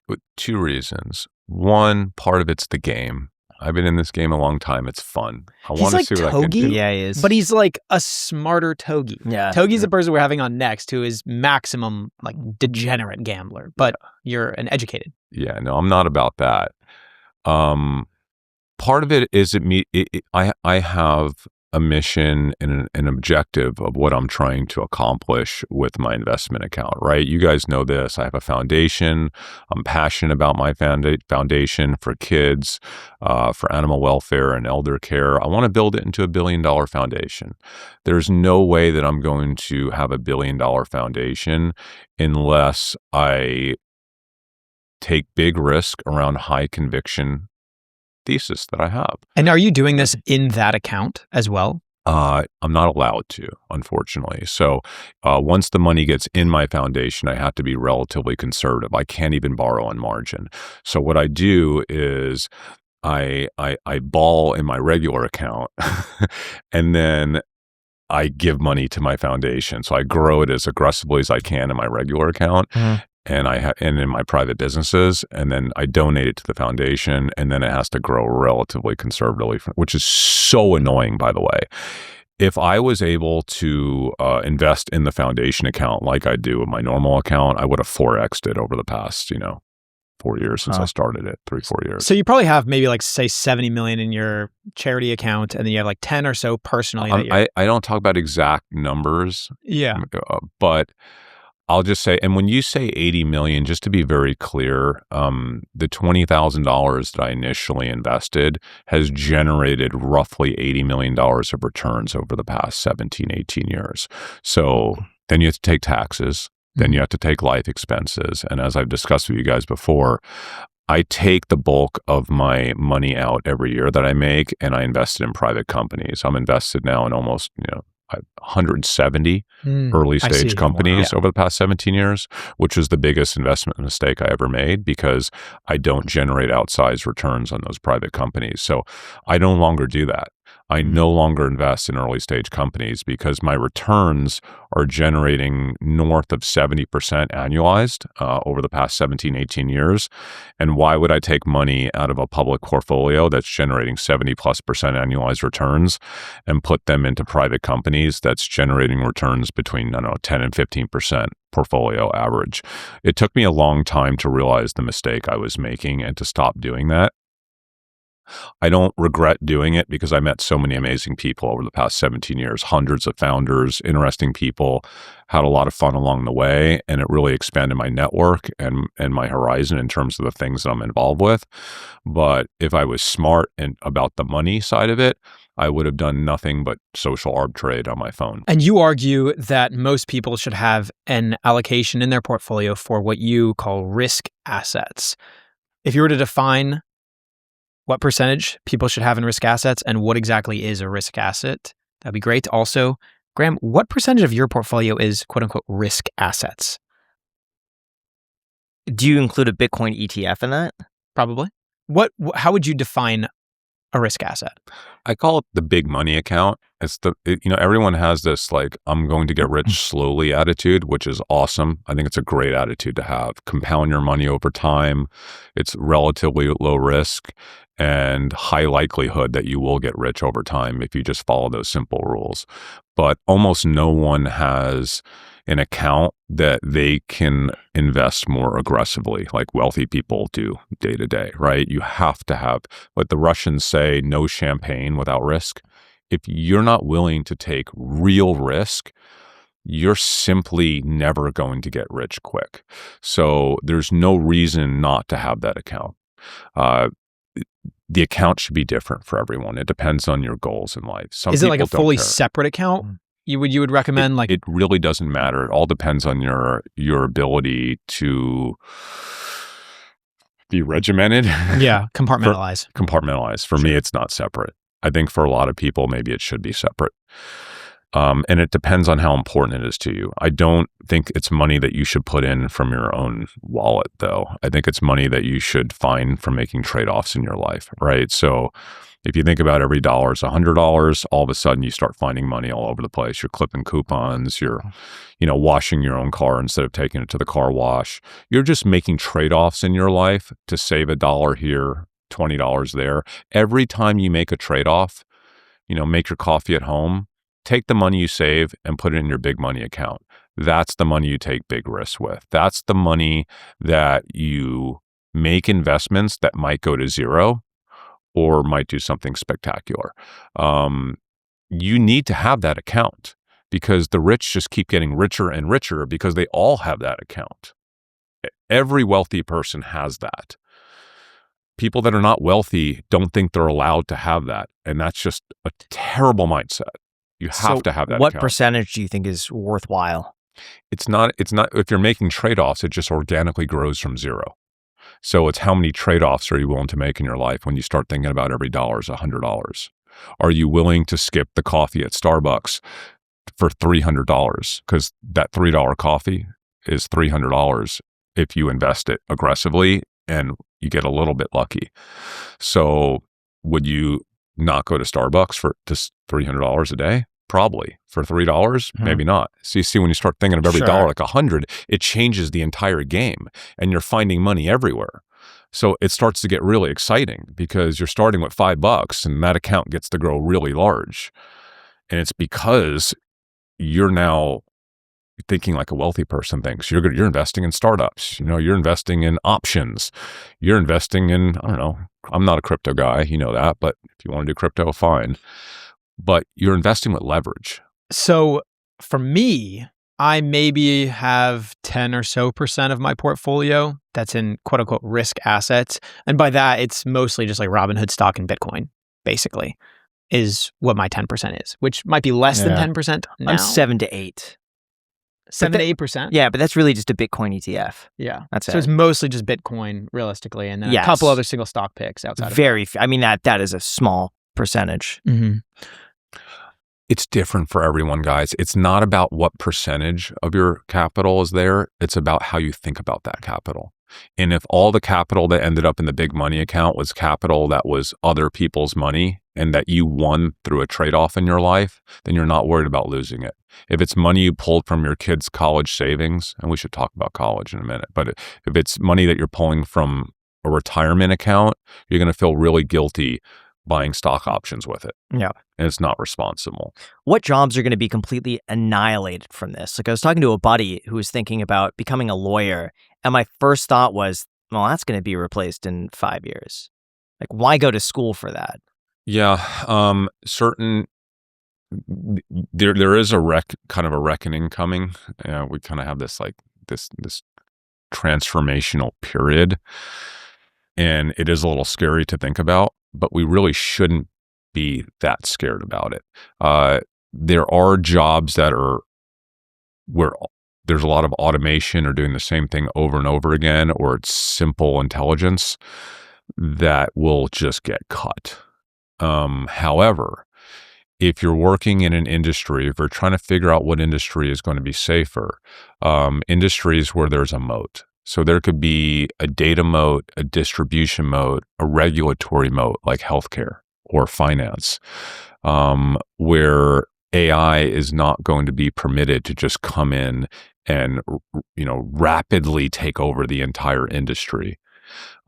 With 2 reasons. One, part of it's the game. I've been in this game a long time. It's fun. I want to see what I can do. Yeah, he is. But he's like a smarter Togi. Yeah. Togi's the person we're having on next, who is maximum like degenerate gambler, but you're an educated. Yeah, no, I'm not about that. Part of it is I have a mission and an objective of what I'm trying to accomplish with my investment account, right? You guys know this. I have a foundation. I'm passionate about my foundation for kids, for animal welfare and elder care. I want to build it into a $1 billion foundation. There's no way that I'm going to have a $1 billion foundation unless I take big risk around high conviction thesis that I have. And are you doing this in that account as well? I'm not allowed to, unfortunately. So once the money gets in my foundation, I have to be relatively conservative. I can't even borrow on margin. So what I do is I ball in my regular account and then I give money to my foundation. So I grow it as aggressively as I can in my regular account. And and in my private businesses, and then I donate it to the foundation, and then it has to grow relatively conservatively, which is so annoying, by the way. If I was able to invest in the foundation account like I do in my normal account, I would have 4x'd it over the past, 4 years since I started it, 3-4 years. So you probably have maybe like say 70 million in your charity account, and then you have like 10 or so personally. I don't talk about exact numbers. Yeah. But I'll just say, and when you say 80 million, just to be very clear, the $20,000 that I initially invested has generated roughly $80 million of returns over the past 17, 18 years. So then you have to take taxes, then you have to take life expenses. And as I've discussed with you guys before, I take the bulk of my money out every year that I make, and I invest it in private companies. I'm invested now in almost, 170 early stage companies over the past 17 years, which was the biggest investment mistake I ever made, because I don't generate outsized returns on those private companies. So I no longer do that. I no longer invest in early stage companies because my returns are generating north of 70% annualized over the past 17, 18 years. And why would I take money out of a public portfolio that's generating 70+% annualized returns and put them into private companies that's generating returns between, 10 and 15% portfolio average? It took me a long time to realize the mistake I was making and to stop doing that. I don't regret doing it because I met so many amazing people over the past 17 years, hundreds of founders, interesting people, had a lot of fun along the way, and it really expanded my network and my horizon in terms of the things that I'm involved with. But if I was smart and about the money side of it, I would have done nothing but social arb trade on my phone. And you argue that most people should have an allocation in their portfolio for what you call risk assets. If you were to define what percentage people should have in risk assets and what exactly is a risk asset, that'd be great. Also, Graham, what percentage of your portfolio is quote unquote risk assets? Do you include a Bitcoin ETF in that? Probably. How would you define a risk asset? I call it the big money account. Everyone has this like, I'm going to get rich slowly attitude, which is awesome. I think it's a great attitude to have. Compound your money over time. It's relatively low risk and high likelihood that you will get rich over time if you just follow those simple rules. But almost no one has an account that they can invest more aggressively like wealthy people do day to day, right? You have to have what the Russians say, no champagne without risk. If you're not willing to take real risk, you're simply never going to get rich quick. So there's no reason not to have that account. The account should be different for everyone. It depends on your goals in life. Is it like a fully separate account? You would recommend it really doesn't matter. It all depends on your ability to be regimented. Yeah, compartmentalize. Compartmentalize. For me, it's not separate. I think for a lot of people, maybe it should be separate. And it depends on how important it is to you. I don't think it's money that you should put in from your own wallet, though. I think it's money that you should find from making trade-offs in your life, right? So if you think about every dollar is $100, all of a sudden you start finding money all over the place. You're clipping coupons, you're, washing your own car instead of taking it to the car wash. You're just making trade-offs in your life to save $1 here, $20 there. Every time you make a trade-off, make your coffee at home, take the money you save and put it in your big money account. That's the money you take big risks with. That's the money that you make investments that might go to zero or might do something spectacular. You need to have that account because the rich just keep getting richer and richer because they all have that account. Every wealthy person has that. People that are not wealthy don't think they're allowed to have that. And that's just a terrible mindset. You have to have that what account. Percentage do you think is worthwhile? It's not, if you're making trade-offs, it just organically grows from zero. So it's how many trade-offs are you willing to make in your life when you start thinking about every dollar is $100? Are you willing to skip the coffee at Starbucks for $300? Because that $3 coffee is $300 if you invest it aggressively and you get a little bit lucky. So would you not go to Starbucks for just $300 a day? Probably. For $3, maybe not. So you see, when you start thinking of every dollar like 100, it changes the entire game and you're finding money everywhere. So it starts to get really exciting because you're starting with $5 and that account gets to grow really large. And it's because you're now thinking like a wealthy person thinks. You're investing in startups. You're investing in options. You're investing in, I don't know, I'm not a crypto guy, that, but if you want to do crypto, fine. But you're investing with leverage. So for me, I maybe have 10 or so percent of my portfolio that's in quote unquote risk assets. And by that, it's mostly just like Robinhood stock and Bitcoin, basically, is what my 10% is, which might be less than 10% now. I'm 7 to 8. 7 to 8%? Yeah, but that's really just a Bitcoin ETF. Yeah. That's so it. it's mostly just Bitcoin, realistically, and then a couple other single stock picks outside of it. I mean, that is a small percentage. Mm-hmm. It's different for everyone, guys. It's not about what percentage of your capital is there. It's about how you think about that capital. And if all the capital that ended up in the big money account was capital that was other people's money and that you won through a trade-off in your life, then you're not worried about losing it. If it's money you pulled from your kids' college savings, and we should talk about college in a minute, but if it's money that you're pulling from a retirement account, you're going to feel really guilty buying stock options with it. Yeah. And it's not responsible. What jobs are going to be completely annihilated from this? Like I was talking to a buddy who was thinking about becoming a lawyer, and my first thought was, well, that's going to be replaced in 5 years. Like, why go to school for that? Yeah. There is kind of a reckoning coming. We kind of have this this transformational period, and it is a little scary to think about, but we really shouldn't be that scared about it. There are jobs that are where there's a lot of automation or doing the same thing over and over again, or it's simple intelligence that will just get cut. However, if you're working in an industry, if you're trying to figure out what industry is going to be safer, industries where there's a moat. So there could be a data moat, a distribution moat, a regulatory moat like healthcare or finance, where AI is not going to be permitted to just come in and, rapidly take over the entire industry.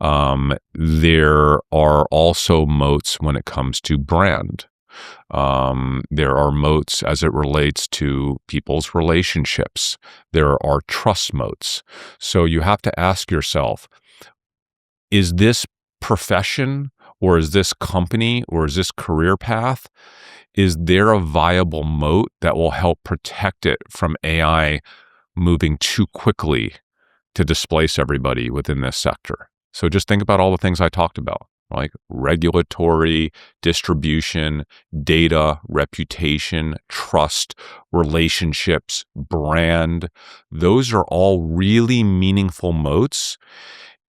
There are also moats when it comes to brand. There are moats as it relates to people's relationships. There are trust moats. So you have to ask yourself, is this profession or is this company or is this career path, is there a viable moat that will help protect it from AI moving too quickly to displace everybody within this sector? So just think about all the things I talked about, like regulatory, distribution, data, reputation, trust, relationships, brand. Those are all really meaningful moats.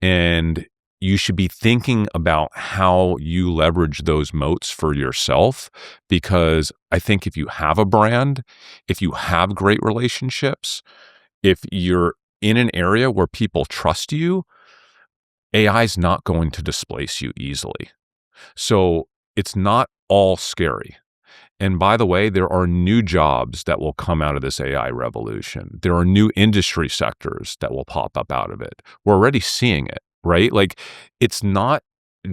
And you should be thinking about how you leverage those moats for yourself, because I think if you have a brand, if you have great relationships, if you're in an area where people trust you, AI is not going to displace you easily. So it's not all scary. And by the way, there are new jobs that will come out of this AI revolution. There are new industry sectors that will pop up out of it. We're already seeing it, right? Like, it's not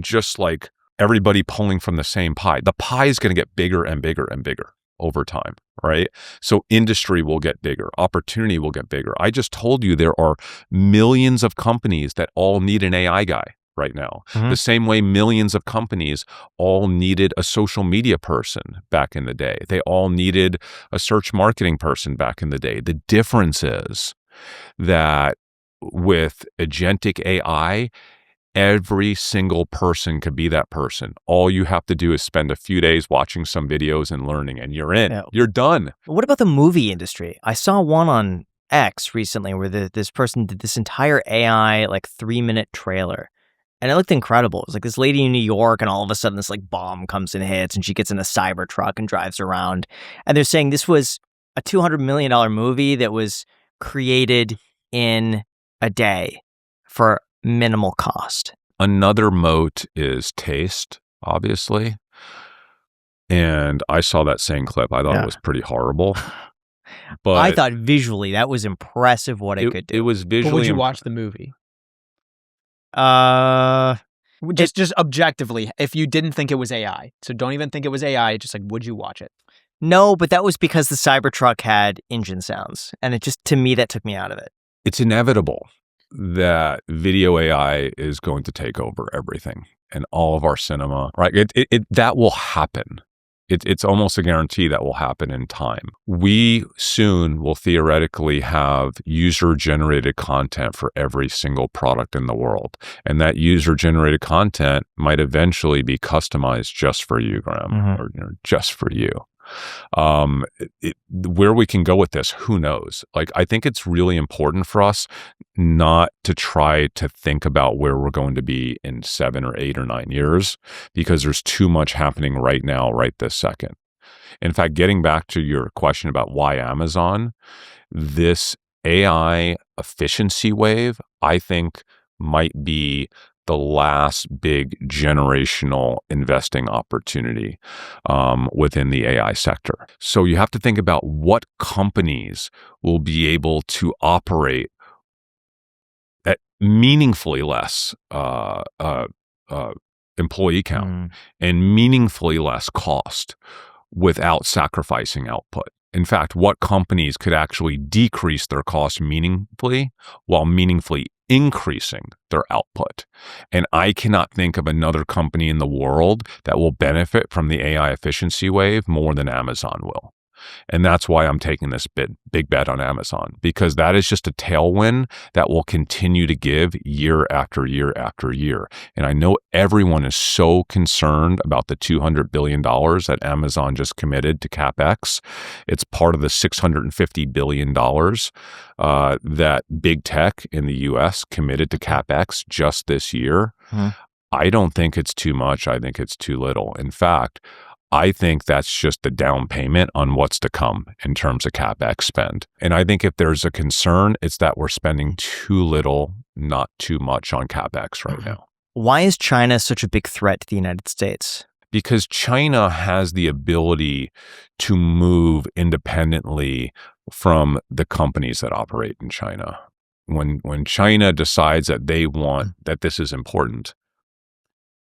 just like everybody pulling from the same pie. The pie is going to get bigger and bigger and bigger over time, right? So industry will get bigger, opportunity will get bigger. I just told you there are millions of companies that all need an AI guy right now. Mm-hmm. The same way millions of companies all needed a social media person back in the day. They all needed a search marketing person back in the day. The difference is that with agentic AI, every single person could be that person. All you have to do is spend a few days watching some videos and learning, and you're in. Yeah. You're done. What about the movie industry? I saw one on X recently where this person did this entire AI 3-minute trailer. And it looked incredible. It was like this lady in New York, and all of a sudden this bomb comes and hits, and she gets in a cyber truck and drives around. And they're saying this was a $200 million movie that was created in a day for minimal cost. Another moat is taste, obviously. And I saw that same clip. I thought it was pretty horrible. But I thought visually that was impressive what it could do. It was visually. But would you watch the movie? Just objectively, if you didn't think it was AI. So don't even think it was AI. Just would you watch it? No, but that was because the Cybertruck had engine sounds. And it just, to me, that took me out of it. It's inevitable that video AI is going to take over everything and all of our cinema, right? That will happen. It's almost a guarantee that will happen in time. We soon will theoretically have user-generated content for every single product in the world. And that user-generated content might eventually be customized just for you, Graham, or just for you. Where we can go with this, who knows? I think it's really important for us not to try to think about where we're going to be in 7 or 8 or 9 years, because there's too much happening right now, right this second. In fact, getting back to your question about why Amazon, this AI efficiency wave, I think might be the last big generational investing opportunity within the AI sector. So you have to think about what companies will be able to operate at meaningfully less employee count and meaningfully less cost without sacrificing output. In fact, what companies could actually decrease their cost meaningfully while meaningfully increasing their output. And I cannot think of another company in the world that will benefit from the AI efficiency wave more than Amazon will. And that's why I'm taking this big bet on Amazon, because that is just a tailwind that will continue to give year after year after year. And I know everyone is so concerned about the $200 billion that Amazon just committed to CapEx. It's part of the $650 billion that big tech in the US committed to CapEx just this year. I don't think it's too much. I think it's too little. In fact, I think that's just the down payment on what's to come in terms of CapEx spend. And I think if there's a concern, it's that we're spending too little, not too much on CapEx right now. Why is China such a big threat to the United States? Because China has the ability to move independently from the companies that operate in China. When China decides that they want, that this is important,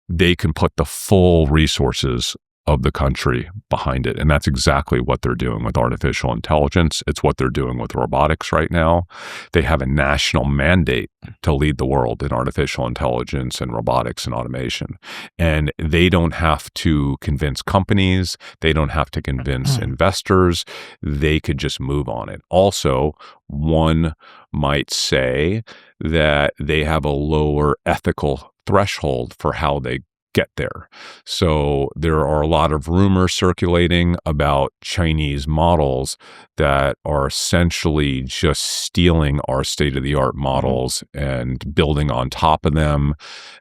they can put the full resources of the country behind it. And that's exactly what they're doing with artificial intelligence. It's what they're doing with robotics right now. They have a national mandate to lead the world in artificial intelligence and robotics and automation. And they don't have to convince companies. They don't have to convince investors. They could just move on it. Also, one might say that they have a lower ethical threshold for how they get there. So there are a lot of rumors circulating about Chinese models that are essentially just stealing our state-of-the-art models and building on top of them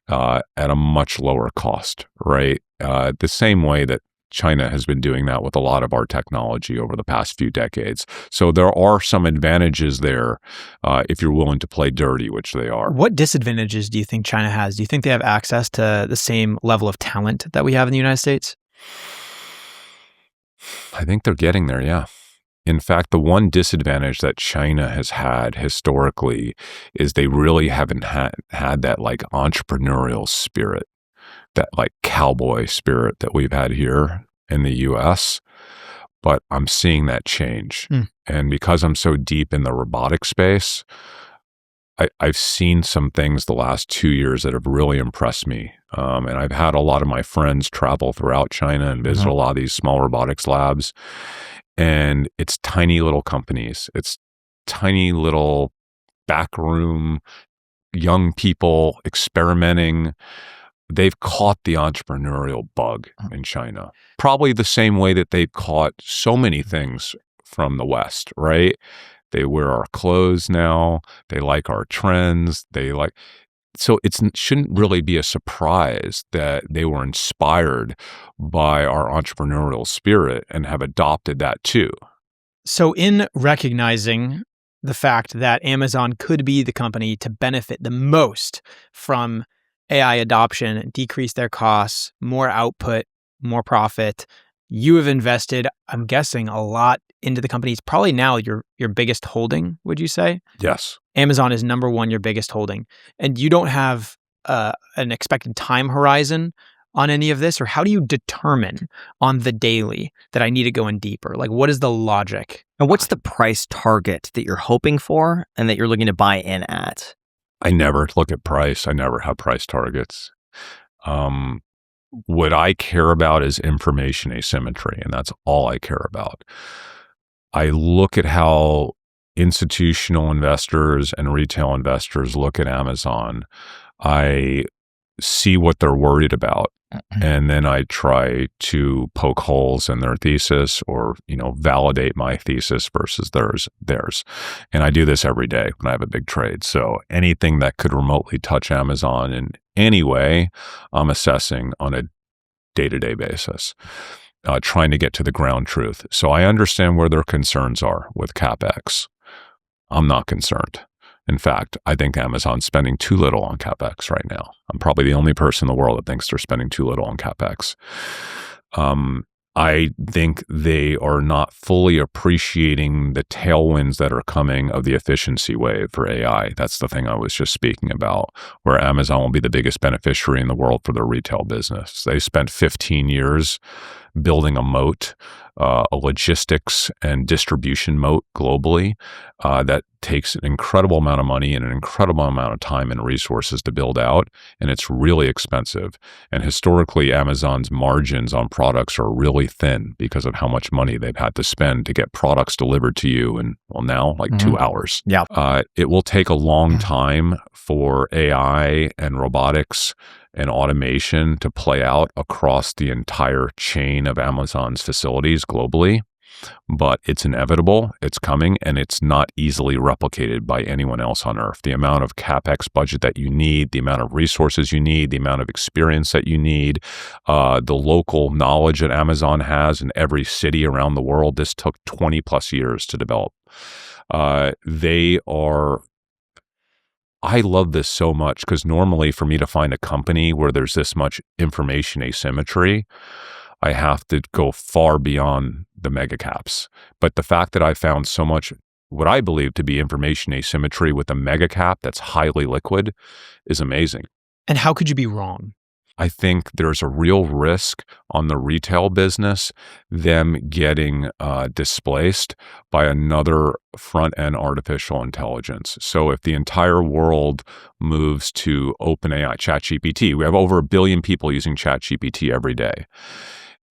at a much lower cost, right? The same way that China has been doing that with a lot of our technology over the past few decades. So there are some advantages there if you're willing to play dirty, which they are. What disadvantages do you think China has? Do you think they have access to the same level of talent that we have in the United States? I think they're getting there, yeah. In fact, the one disadvantage that China has had historically is they really haven't had that like entrepreneurial spirit, that like cowboy spirit that we've had here in the US, but I'm seeing that change. And because I'm so deep in the robotic space, I've seen some things the last 2 years that have really impressed me. And I've had a lot of my friends travel throughout China and visit a lot of these small robotics labs. And it's tiny little companies. It's tiny little backroom, young people experimenting. They've caught the entrepreneurial bug in China, probably the same way that they've caught so many things from the West, right? They wear our clothes now. They like our trends. So it shouldn't really be a surprise that they were inspired by our entrepreneurial spirit and have adopted that too. So in recognizing the fact that Amazon could be the company to benefit the most from AI adoption, decrease their costs, more output, more profit, you have invested, I'm guessing, a lot into the company. It's probably now your biggest holding, would you say? Yes. Amazon is number one, your biggest holding. And you don't have an expected time horizon on any of this? Or how do you determine on the daily that I need to go in deeper? Like, what is the logic? And what's the price target that you're hoping for and that you're looking to buy in at? I never look at price. I never have price targets. What I care about is information asymmetry, and that's all I care about. I look at how institutional investors and retail investors look at Amazon. I see what they're worried about, and then I try to poke holes in their thesis or, validate my thesis versus theirs. And I do this every day when I have a big trade. So anything that could remotely touch Amazon in any way, I'm assessing on a day-to-day basis, trying to get to the ground truth. So I understand where their concerns are with CapEx. I'm not concerned. In fact, I think Amazon's spending too little on CapEx right now. I'm probably the only person in the world that thinks they're spending too little on CapEx. I think they are not fully appreciating the tailwinds that are coming of the efficiency wave for AI. That's the thing I was just speaking about, where Amazon will be the biggest beneficiary in the world for their retail business. They spent 15 years building a moat, a logistics and distribution moat globally that takes an incredible amount of money and an incredible amount of time and resources to build out, and it's really expensive. And historically, Amazon's margins on products are really thin because of how much money they've had to spend to get products delivered to you in, well, now like 2 hours. Yeah. It will take a long time for AI and robotics and automation to play out across the entire chain of Amazon's facilities globally. But it's inevitable, it's coming, and it's not easily replicated by anyone else on earth. The amount of CapEx budget that you need, the amount of resources you need, the amount of experience that you need, the local knowledge that Amazon has in every city around the world, this took 20 plus years to develop. I love this so much because normally for me to find a company where there's this much information asymmetry, I have to go far beyond the mega caps. But the fact that I found so much what I believe to be information asymmetry with a mega cap that's highly liquid is amazing. And how could you be wrong? I think there's a real risk on the retail business, them getting displaced by another front-end artificial intelligence. So if the entire world moves to OpenAI, ChatGPT, we have over 1 billion people using ChatGPT every day.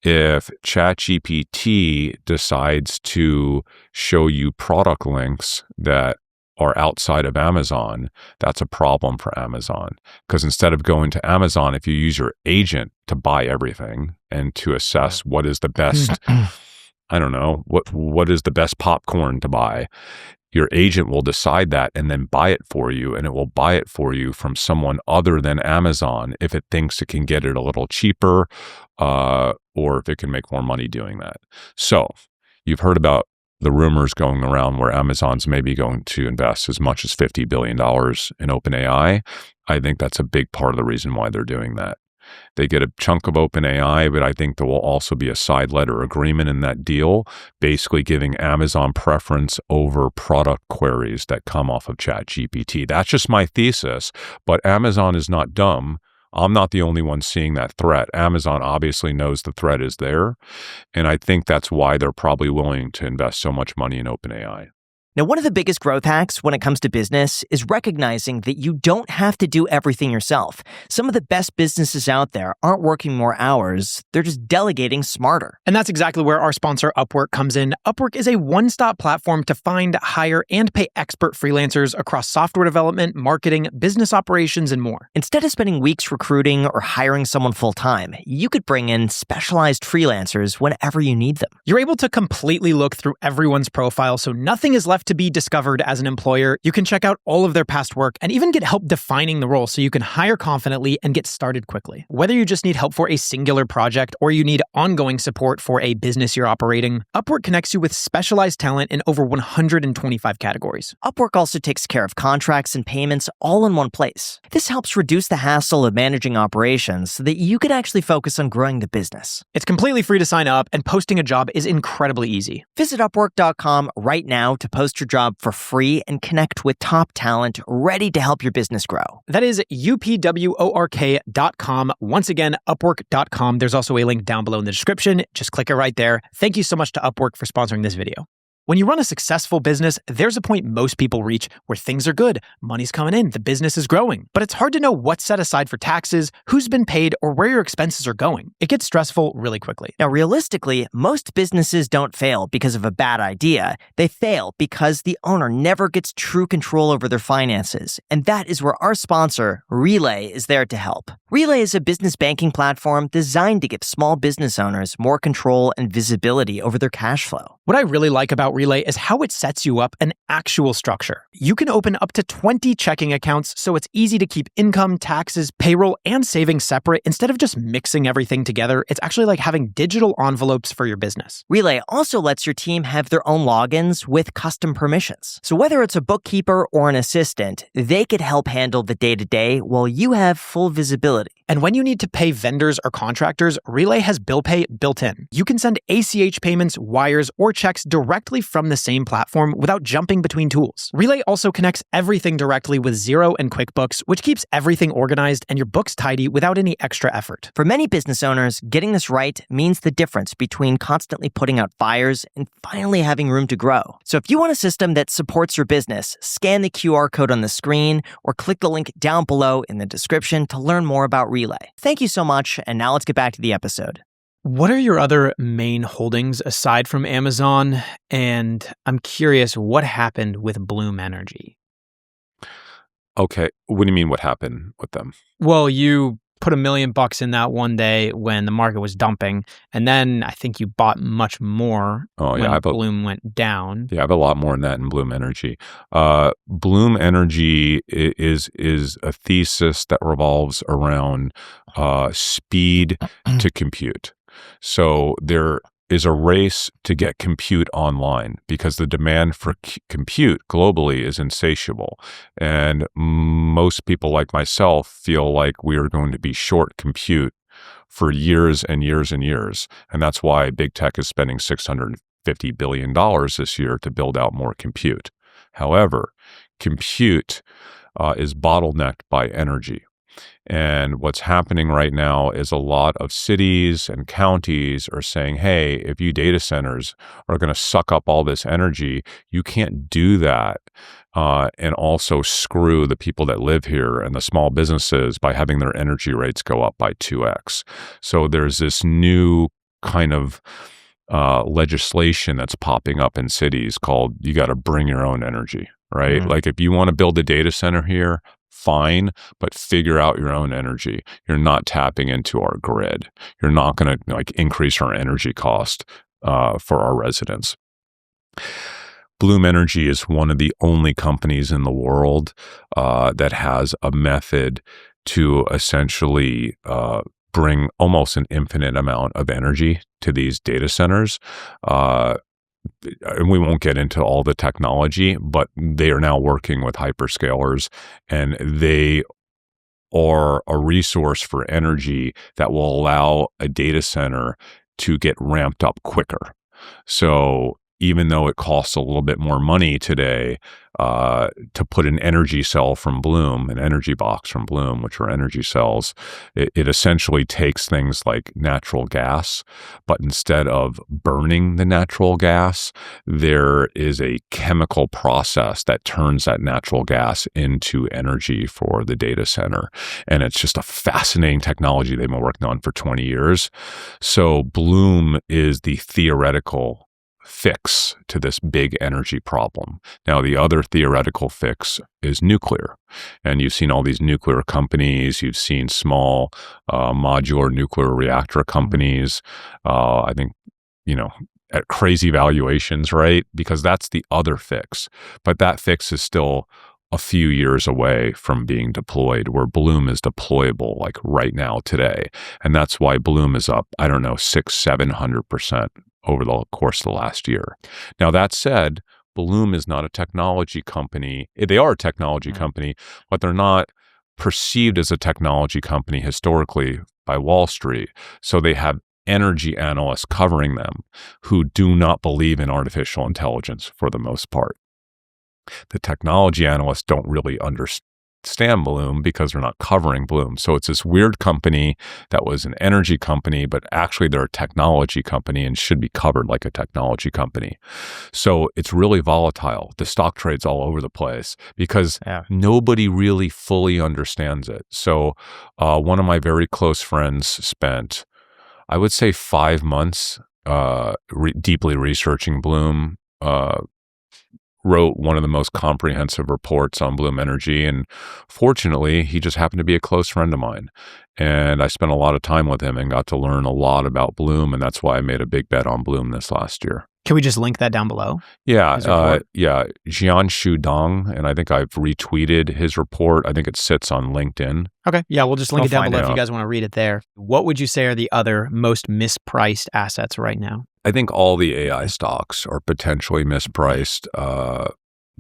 If ChatGPT decides to show you product links that are outside of Amazon, that's a problem for Amazon. Because instead of going to Amazon, if you use your agent to buy everything and to assess what is the best, I don't know, what is the best popcorn to buy, your agent will decide that and then buy it for you, and it will buy it for you from someone other than Amazon if it thinks it can get it a little cheaper or if it can make more money doing that. So you've heard about the rumors going around where Amazon's maybe going to invest as much as $50 billion in OpenAI. I think that's a big part of the reason why they're doing that. They get a chunk of OpenAI, but I think there will also be a side letter agreement in that deal, basically giving Amazon preference over product queries that come off of ChatGPT. That's just my thesis, but Amazon is not dumb. I'm not the only one seeing that threat. Amazon obviously knows the threat is there, and I think that's why they're probably willing to invest so much money in OpenAI. Now, one of the biggest growth hacks when it comes to business is recognizing that you don't have to do everything yourself. Some of the best businesses out there aren't working more hours, they're just delegating smarter. And that's exactly where our sponsor Upwork comes in. Upwork is a one-stop platform to find, hire, and pay expert freelancers across software development, marketing, business operations, and more. Instead of spending weeks recruiting or hiring someone full-time, you could bring in specialized freelancers whenever you need them. You're able to completely look through everyone's profile, so nothing is left to be discovered as an employer. You can check out all of their past work and even get help defining the role so you can hire confidently and get started quickly. Whether you just need help for a singular project or you need ongoing support for a business you're operating, Upwork connects you with specialized talent in over 125 categories. Upwork also takes care of contracts and payments all in one place. This helps reduce the hassle of managing operations so that you can actually focus on growing the business. It's completely free to sign up, and posting a job is incredibly easy. Visit Upwork.com right now to post your job for free and connect with top talent ready to help your business grow. That is upwork.com. Once again, upwork.com. There's also a link down below in the description. Just click it right there. Thank you so much to Upwork for sponsoring this video. When you run a successful business, there's a point most people reach where things are good, money's coming in, the business is growing. But it's hard to know what's set aside for taxes, who's been paid, or where your expenses are going. It gets stressful really quickly. Now, realistically, most businesses don't fail because of a bad idea. They fail because the owner never gets true control over their finances. And that is where our sponsor, Relay, is there to help. Relay is a business banking platform designed to give small business owners more control and visibility over their cash flow. What I really like about Relay is how it sets you up an actual structure. You can open up to 20 checking accounts, so it's easy to keep income, taxes, payroll, and savings separate. Instead of just mixing everything together, it's actually like having digital envelopes for your business. Relay also lets your team have their own logins with custom permissions. So whether it's a bookkeeper or an assistant, they could help handle the day-to-day while you have full visibility. And when you need to pay vendors or contractors, Relay has bill pay built in. You can send ACH payments, wires, or checks directly from the same platform without jumping between tools. Relay also connects everything directly with Xero and QuickBooks, which keeps everything organized and your books tidy without any extra effort. For many business owners, getting this right means the difference between constantly putting out fires and finally having room to grow. So if you want a system that supports your business, scan the QR code on the screen or click the link down below in the description to learn more about Relay. Thank you so much, and now let's get back to the episode. What are your other main holdings aside from Amazon? And I'm curious what happened with Bloom Energy. Okay, what do you mean what happened with them? Well, you put $1 million in that one day when the market was dumping, and then I think you bought much more when Bloom went down. Yeah, I have a lot more than that in Bloom Energy. Bloom Energy is a thesis that revolves around speed to compute. So there is a race to get compute online because the demand for compute globally is insatiable. And most people like myself feel like we are going to be short compute for years and years and years. And that's why big tech is spending $650 billion this year to build out more compute. However, compute is bottlenecked by energy. And what's happening right now is a lot of cities and counties are saying, hey, if you data centers are going to suck up all this energy, you can't do that and also screw the people that live here and the small businesses by having their energy rates go up by 2x. So there's this new kind of legislation that's popping up in cities called you got to bring your own energy, right? Like if you want to build a data center here, fine, but figure out your own energy. You're not tapping into our grid. You're not going to increase our energy cost for our residents. Bloom Energy is one of the only companies in the world that has a method to essentially bring almost an infinite amount of energy to these data centers. And we won't get into all the technology, but they are now working with hyperscalers, and they are a resource for energy that will allow a data center to get ramped up quicker. So even though it costs a little bit more money today to put an energy cell from Bloom, an energy box from Bloom, which are energy cells, it essentially takes things like natural gas, but instead of burning the natural gas, there is a chemical process that turns that natural gas into energy for the data center. And it's just a fascinating technology they've been working on for 20 years. So Bloom is the theoretical fix to this big energy problem. Now, the other theoretical fix is nuclear. And you've seen all these nuclear companies. You've seen small modular nuclear reactor companies. I think, at crazy valuations, right? Because that's the other fix. But that fix is still a few years away from being deployed, where Bloom is deployable like right now today. And that's why Bloom is up, 600-700% over the course of the last year. Now, that said, Bloom is not a technology company. They are a technology company, but they're not perceived as a technology company historically by Wall Street. So they have energy analysts covering them who do not believe in artificial intelligence for the most part. The technology analysts don't really understand Bloom because they're not covering Bloom. So it's this weird company that was an energy company, but actually they're a technology company and should be covered like a technology company. So it's really volatile. The stock trades all over the place because nobody really fully understands it. So one of my very close friends spent, I would say, 5 months deeply researching Bloom, wrote one of the most comprehensive reports on Bloom Energy. And fortunately, he just happened to be a close friend of mine. And I spent a lot of time with him and got to learn a lot about Bloom. And that's why I made a big bet on Bloom this last year. Can we just link that down below? Yeah. Jianshu Dong. And I think I've retweeted his report. I think it sits on LinkedIn. Okay. Yeah, we'll just link it down below if you guys want to read it there. What would you say are the other most mispriced assets right now? I think all the AI stocks are potentially mispriced.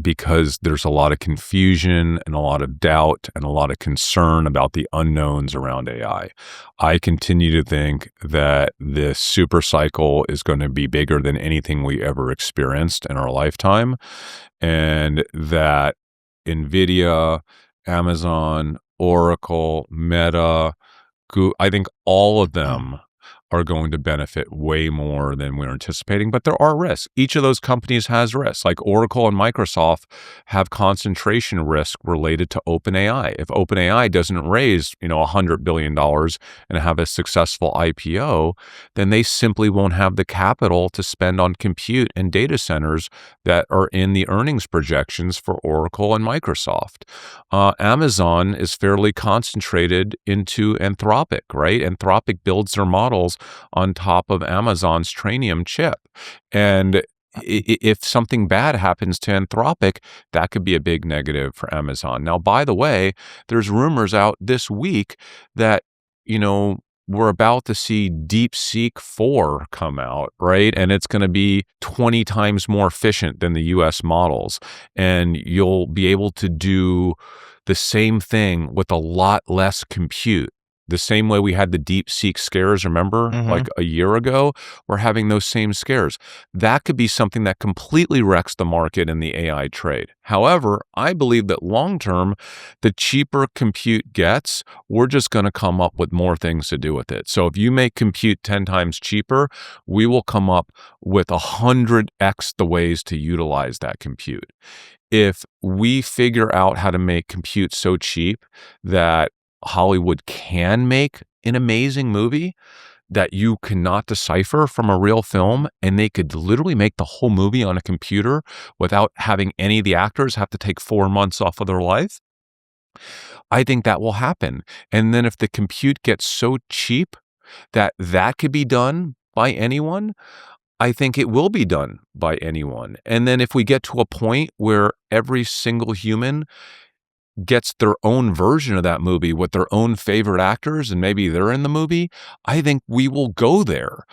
because there's a lot of confusion and a lot of doubt and a lot of concern about the unknowns around AI. I continue to think that this super cycle is going to be bigger than anything we ever experienced in our lifetime, and that NVIDIA, Amazon, Oracle, Meta, I think all of them are going to benefit way more than we're anticipating, but there are risks. Each of those companies has risks. Like Oracle and Microsoft have concentration risk related to OpenAI. If OpenAI doesn't raise, $100 billion and have a successful IPO, then they simply won't have the capital to spend on compute and data centers that are in the earnings projections for Oracle and Microsoft. Amazon is fairly concentrated into Anthropic, right? Anthropic builds their models on top of Amazon's Trainium chip. And if something bad happens to Anthropic, that could be a big negative for Amazon. Now, by the way, there's rumors out this week that, we're about to see DeepSeek 4 come out, right? And it's going to be 20 times more efficient than the US models. And you'll be able to do the same thing with a lot less compute. The same way we had the DeepSeek scares, remember, like a year ago, we're having those same scares. That could be something that completely wrecks the market in the AI trade. However, I believe that long term, the cheaper compute gets, we're just going to come up with more things to do with it. So if you make compute 10 times cheaper, we will come up with 100x the ways to utilize that compute. If we figure out how to make compute so cheap that Hollywood can make an amazing movie that you cannot decipher from a real film, and they could literally make the whole movie on a computer without having any of the actors have to take 4 months off of their life, I think that will happen. And then if the compute gets so cheap that could be done by anyone, I think it will be done by anyone. And then if we get to a point where every single human gets their own version of that movie with their own favorite actors, and maybe they're in the movie, I think we will go there.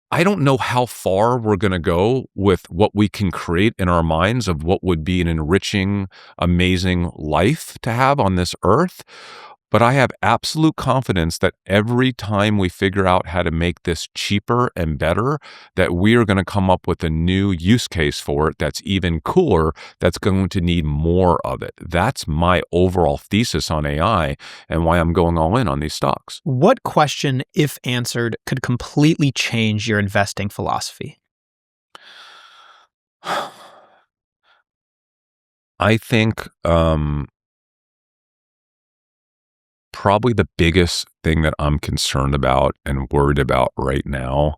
I don't know how far we're going to go with what we can create in our minds of what would be an enriching, amazing life to have on this earth. But I have absolute confidence that every time we figure out how to make this cheaper and better, that we are going to come up with a new use case for it that's even cooler, that's going to need more of it. That's my overall thesis on AI and why I'm going all in on these stocks. What question, if answered, could completely change your investing philosophy? I think probably the biggest thing that I'm concerned about and worried about right now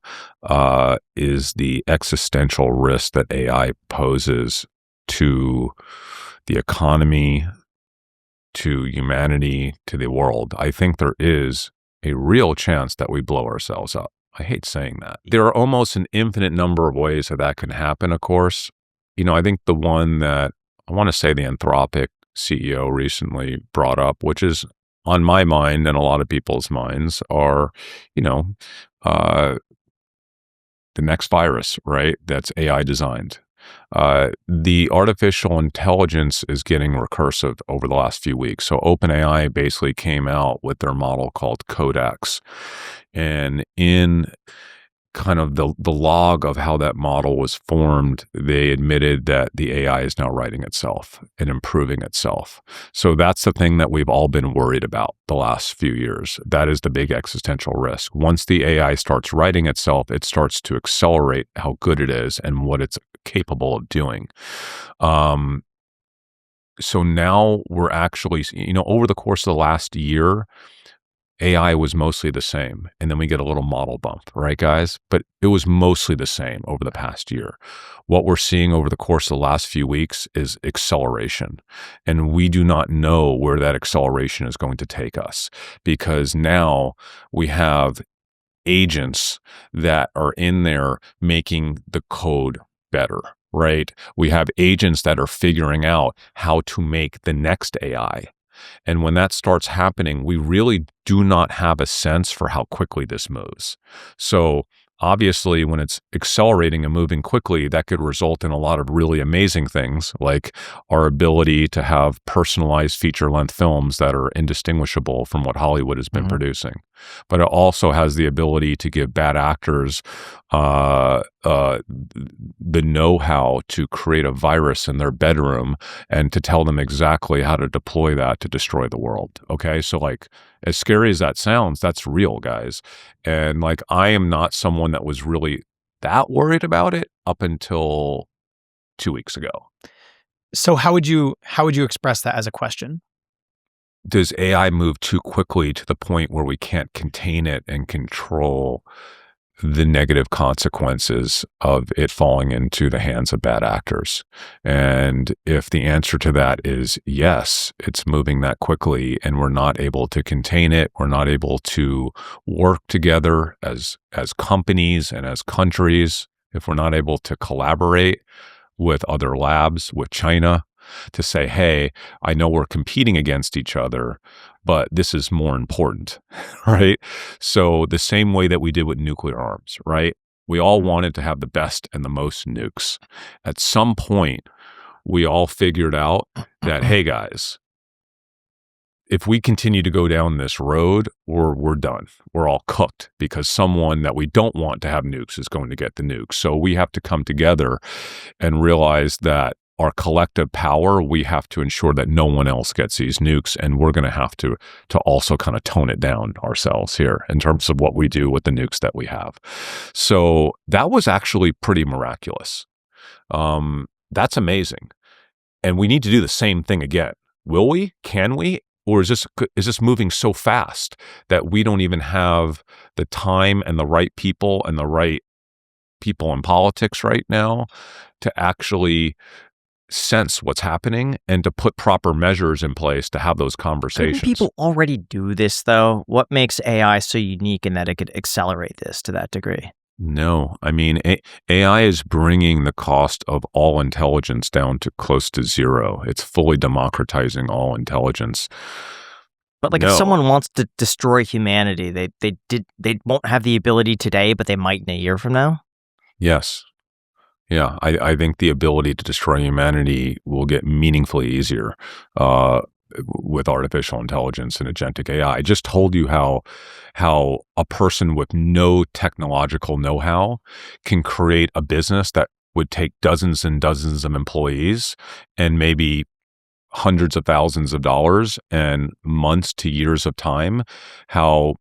is the existential risk that AI poses to the economy, to humanity, to the world. I think there is a real chance that we blow ourselves up. I hate saying that. There are almost an infinite number of ways that can happen, of course. I think the one that I want to say the Anthropic CEO recently brought up, which is on my mind and a lot of people's minds, are, the next virus, right? That's AI designed. The artificial intelligence is getting recursive over the last few weeks. So OpenAI basically came out with their model called Codex. And in kind of the log of how that model was formed, they admitted that the AI is now writing itself and improving itself. So that's the thing that we've all been worried about the last few years. That is the big existential risk. Once the AI starts writing itself, it starts to accelerate how good it is and what it's capable of doing. So now we're actually, over the course of the last year, AI was mostly the same, and then we get a little model bump, right, guys? But it was mostly the same over the past year. What we're seeing over the course of the last few weeks is acceleration, and we do not know where that acceleration is going to take us, because now we have agents that are in there making the code better, right? We have agents that are figuring out how to make the next AI. And when that starts happening, we really do not have a sense for how quickly this moves. So Obviously, when it's accelerating and moving quickly, that could result in a lot of really amazing things, like our ability to have personalized feature-length films that are indistinguishable from what Hollywood has been producing. But it also has the ability to give bad actors the know-how to create a virus in their bedroom and to tell them exactly how to deploy that to destroy the world. Okay, so like, as scary as that sounds, that's real, guys. And like, I am not someone that was really that worried about it up until 2 weeks ago. So how would you express that as a question? Does AI move too quickly to the point where we can't contain it and control the negative consequences of it falling into the hands of bad actors? And if the answer to that is yes, it's moving that quickly and we're not able to contain it, we're not able to work together as companies and as countries, if we're not able to collaborate with other labs, with China, to say, hey, I know we're competing against each other, but this is more important, right? So the same way that we did with nuclear arms, right? We all wanted to have the best and the most nukes. At some point, we all figured out that, hey guys, if we continue to go down this road, we're done. We're all cooked because someone that we don't want to have nukes is going to get the nukes. So we have to come together and realize that our collective power, we have to ensure that no one else gets these nukes, and we're going to have to also kind of tone it down ourselves here in terms of what we do with the nukes that we have. So that was actually pretty miraculous. That's amazing. And we need to do the same thing again. Will we? Can we? Or is this moving so fast that we don't even have the time and the right people and the right people in politics right now to actually sense what's happening and to put proper measures in place to have those conversations? Couldn't people already do this, though? What makes AI so unique in that it could accelerate this to that degree? No, I mean, AI is bringing the cost of all intelligence down to close to zero. It's fully democratizing all intelligence. But like, No. if someone wants to destroy humanity, they won't have the ability today, but they might in a year from now. Yes. Yeah, I think the ability to destroy humanity will get meaningfully easier with artificial intelligence and agentic AI. I just told you how a person with no technological know-how can create a business that would take dozens and dozens of employees and maybe hundreds of thousands of dollars and months to years of time, how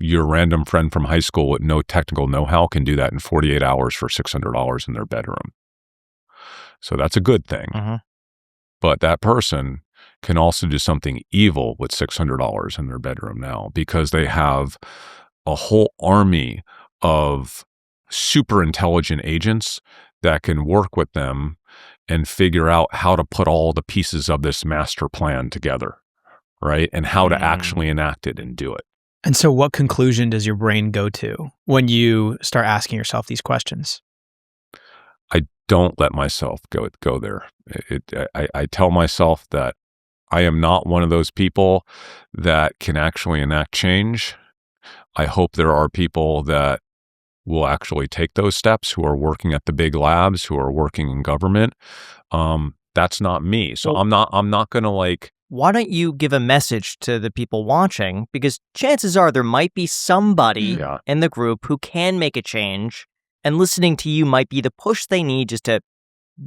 your random friend from high school with no technical know-how can do that in 48 hours for $600 in their bedroom. So that's a good thing. But that person can also do something evil with $600 in their bedroom now because they have a whole army of super intelligent agents that can work with them and figure out how to put all the pieces of this master plan together, right? And how to actually enact it and do it. And so what conclusion does your brain go to when you start asking yourself these questions? I don't let myself go there. I tell myself that I am not one of those people that can actually enact change. I hope there are people that will actually take those steps, who are working at the big labs, who are working in government. That's not me. So I'm not going to like... Why don't you give a message to the people watching? Because chances are there might be somebody in the group who can make a change, and listening to you might be the push they need just to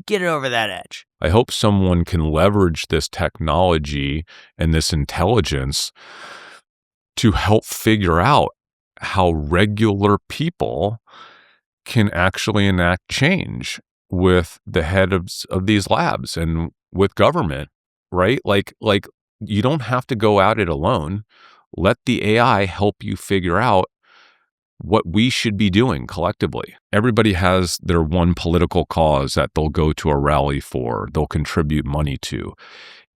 get it over that edge. I hope someone can leverage this technology and this intelligence to help figure out how regular people can actually enact change with the head of these labs and with government, right? Like you don't have to go at it alone. Let the AI help you figure out what we should be doing collectively. Everybody has their one political cause that they'll go to a rally for, they'll contribute money to.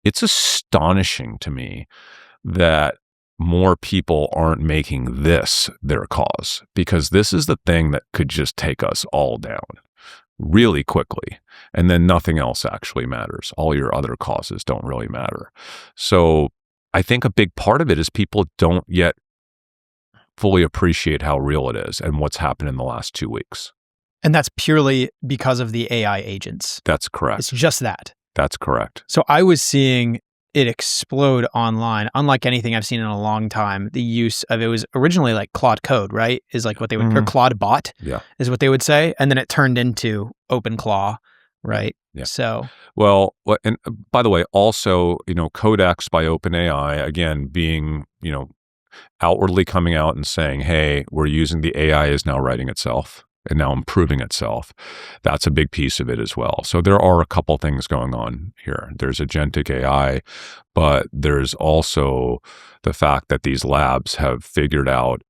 It's astonishing to me that more people aren't making this their cause, because this is the thing that could just take us all down really quickly. And then nothing else actually matters. All your other causes don't really matter. So I think a big part of it is people don't yet fully appreciate how real it is and what's happened in the last 2 weeks. And that's purely because of the AI agents. That's correct. It's just that. That's correct. So I was seeing it explode online, unlike anything I've seen in a long time. The use of it was originally like Claude Code, right? Is like what they would, or Claude Bot is what they would say. And then it turned into OpenClaw, right? Yeah. So, well, and by the way, also, Codex by OpenAI, again, being, outwardly coming out and saying, hey, we're using the AI is now writing itself and now improving itself. That's a big piece of it as well. So there are a couple things going on here. There's agentic AI, but there's also the fact that these labs have figured out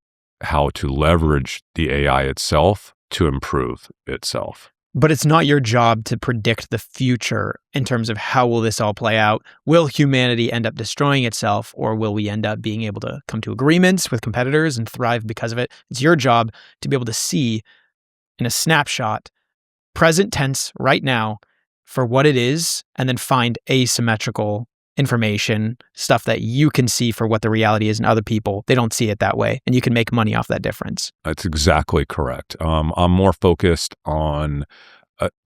how to leverage the AI itself to improve itself. But it's not your job to predict the future in terms of how will this all play out. Will humanity end up destroying itself, or will we end up being able to come to agreements with competitors and thrive because of it? It's your job to be able to see in a snapshot, present tense right now, for what it is, and then find asymmetrical information, stuff that you can see for what the reality is, and other people, they don't see it that way, and you can make money off that difference. That's exactly correct. I'm more focused on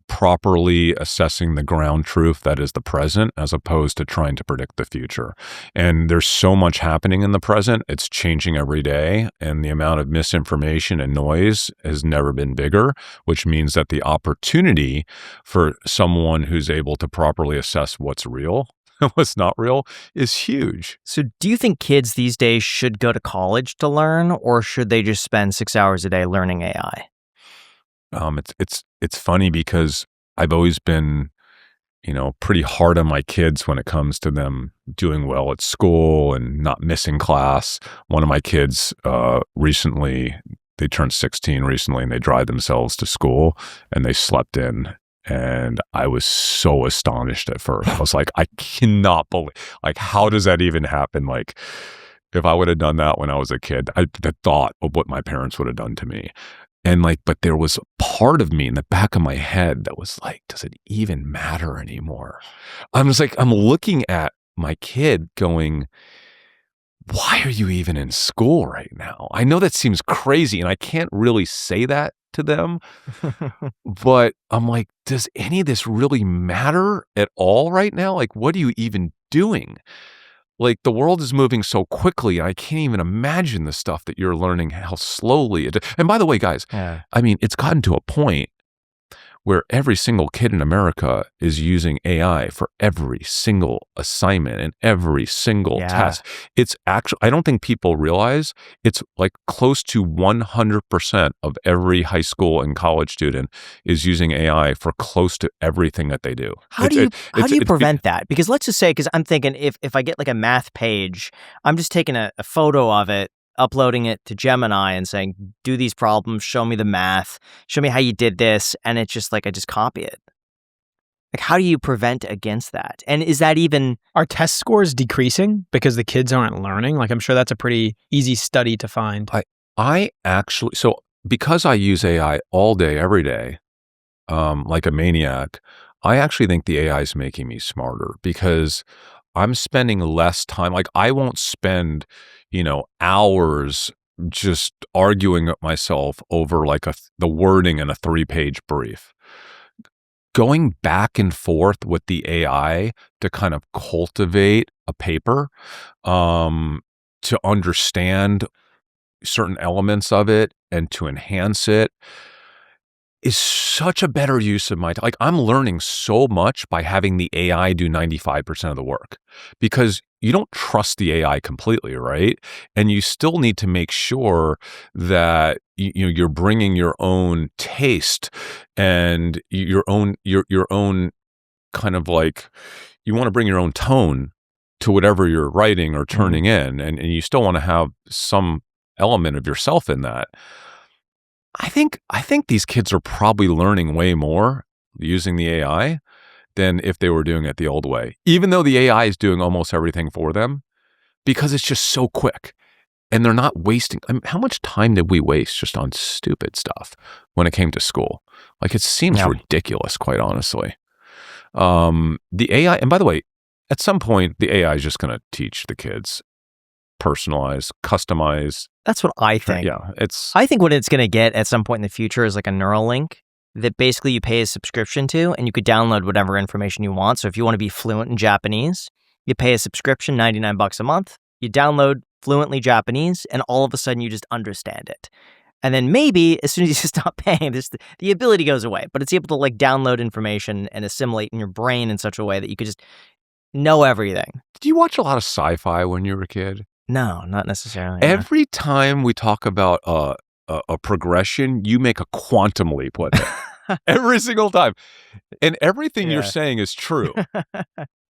properly assessing the ground truth that is the present, as opposed to trying to predict the future. And there's so much happening in the present. It's changing every day. And the amount of misinformation and noise has never been bigger, which means that the opportunity for someone who's able to properly assess what's real and what's not real is huge. So do you think kids these days should go to college to learn, or should they just spend 6 hours a day learning AI? It's funny because I've always been, pretty hard on my kids when it comes to them doing well at school and not missing class. One of my kids recently, they turned 16 recently, and they drive themselves to school and they slept in. And I was so astonished at first. I was like, I cannot believe, like, how does that even happen? Like, if I would have done that when I was a kid, the thought of what my parents would have done to me. And but there was a part of me in the back of my head that was like, does it even matter anymore? I'm looking at my kid going, why are you even in school right now? I know that seems crazy, and I can't really say that to them, but I'm like, does any of this really matter at all right now? Like, what are you even doing? Like, the world is moving so quickly, and I can't even imagine the stuff that you're learning, how slowly it. And by the way, guys, I mean, it's gotten to a point where every single kid in America is using AI for every single assignment and every single test. It's actually, I don't think people realize it's like close to 100% of every high school and college student is using AI for close to everything that they do. How do you prevent that? Because let's just say, because I'm thinking if I get like a math page, I'm just taking a photo of it, uploading it to Gemini and saying, do these problems, show me the math, show me how you did this. And it's just like, I just copy it. Like, how do you prevent against that? And is that even... Are test scores decreasing because the kids aren't learning? Like, I'm sure that's a pretty easy study to find. I actually, so because I use AI all day, every day, like a maniac, I actually think the AI is making me smarter because I'm spending less time. Like, I won't spend, hours just arguing with myself over like the wording in a 3-page brief. Going back and forth with the AI to kind of cultivate a paper, to understand certain elements of it and to enhance it is such a better use of my time. Like, I'm learning so much by having the AI do 95% of the work, because you don't trust the AI completely, right? And you still need to make sure that you're bringing your own taste and your own kind of like, you want to bring your own tone to whatever you're writing or turning in, and you still want to have some element of yourself in that. I think these kids are probably learning way more using the AI than if they were doing it the old way, even though the AI is doing almost everything for them, because it's just so quick and they're not wasting. I mean, how much time did we waste just on stupid stuff when it came to school? Like, it seems ridiculous, quite honestly. The AI, and by the way, at some point, the AI is just going to teach the kids, personalize, customize. That's what I think. Yeah, I think what it's going to get at some point in the future is like a neural link that basically you pay a subscription to, and you could download whatever information you want. So if you want to be fluent in Japanese, you pay a subscription, $99 a month. You download fluently Japanese, and all of a sudden you just understand it. And then maybe as soon as you stop paying, the ability goes away. But it's able to like download information and assimilate in your brain in such a way that you could just know everything. Did you watch a lot of sci-fi when you were a kid? No, not necessarily. Every time we talk about a progression, you make a quantum leap with it. Every single time. And everything you're saying is true.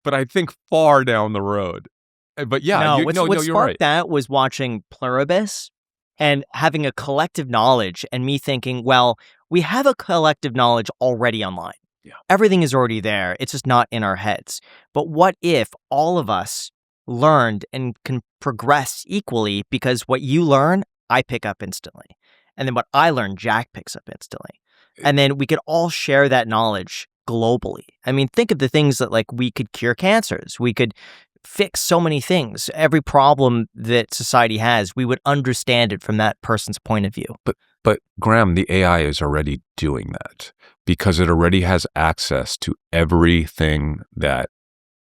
But I think far down the road. But yeah, what you're sparked right. that was watching Pluribus and having a collective knowledge and me thinking, well, we have a collective knowledge already online. Yeah. Everything is already there. It's just not in our heads. But what if all of us learned and can progress equally, because what you learn, I pick up instantly. And then what I learn, Jack picks up instantly. And then we could all share that knowledge globally. I mean, think of the things that like we could cure cancers. We could fix so many things. Every problem that society has, we would understand it from that person's point of view. But Graham, the AI is already doing that because it already has access to everything that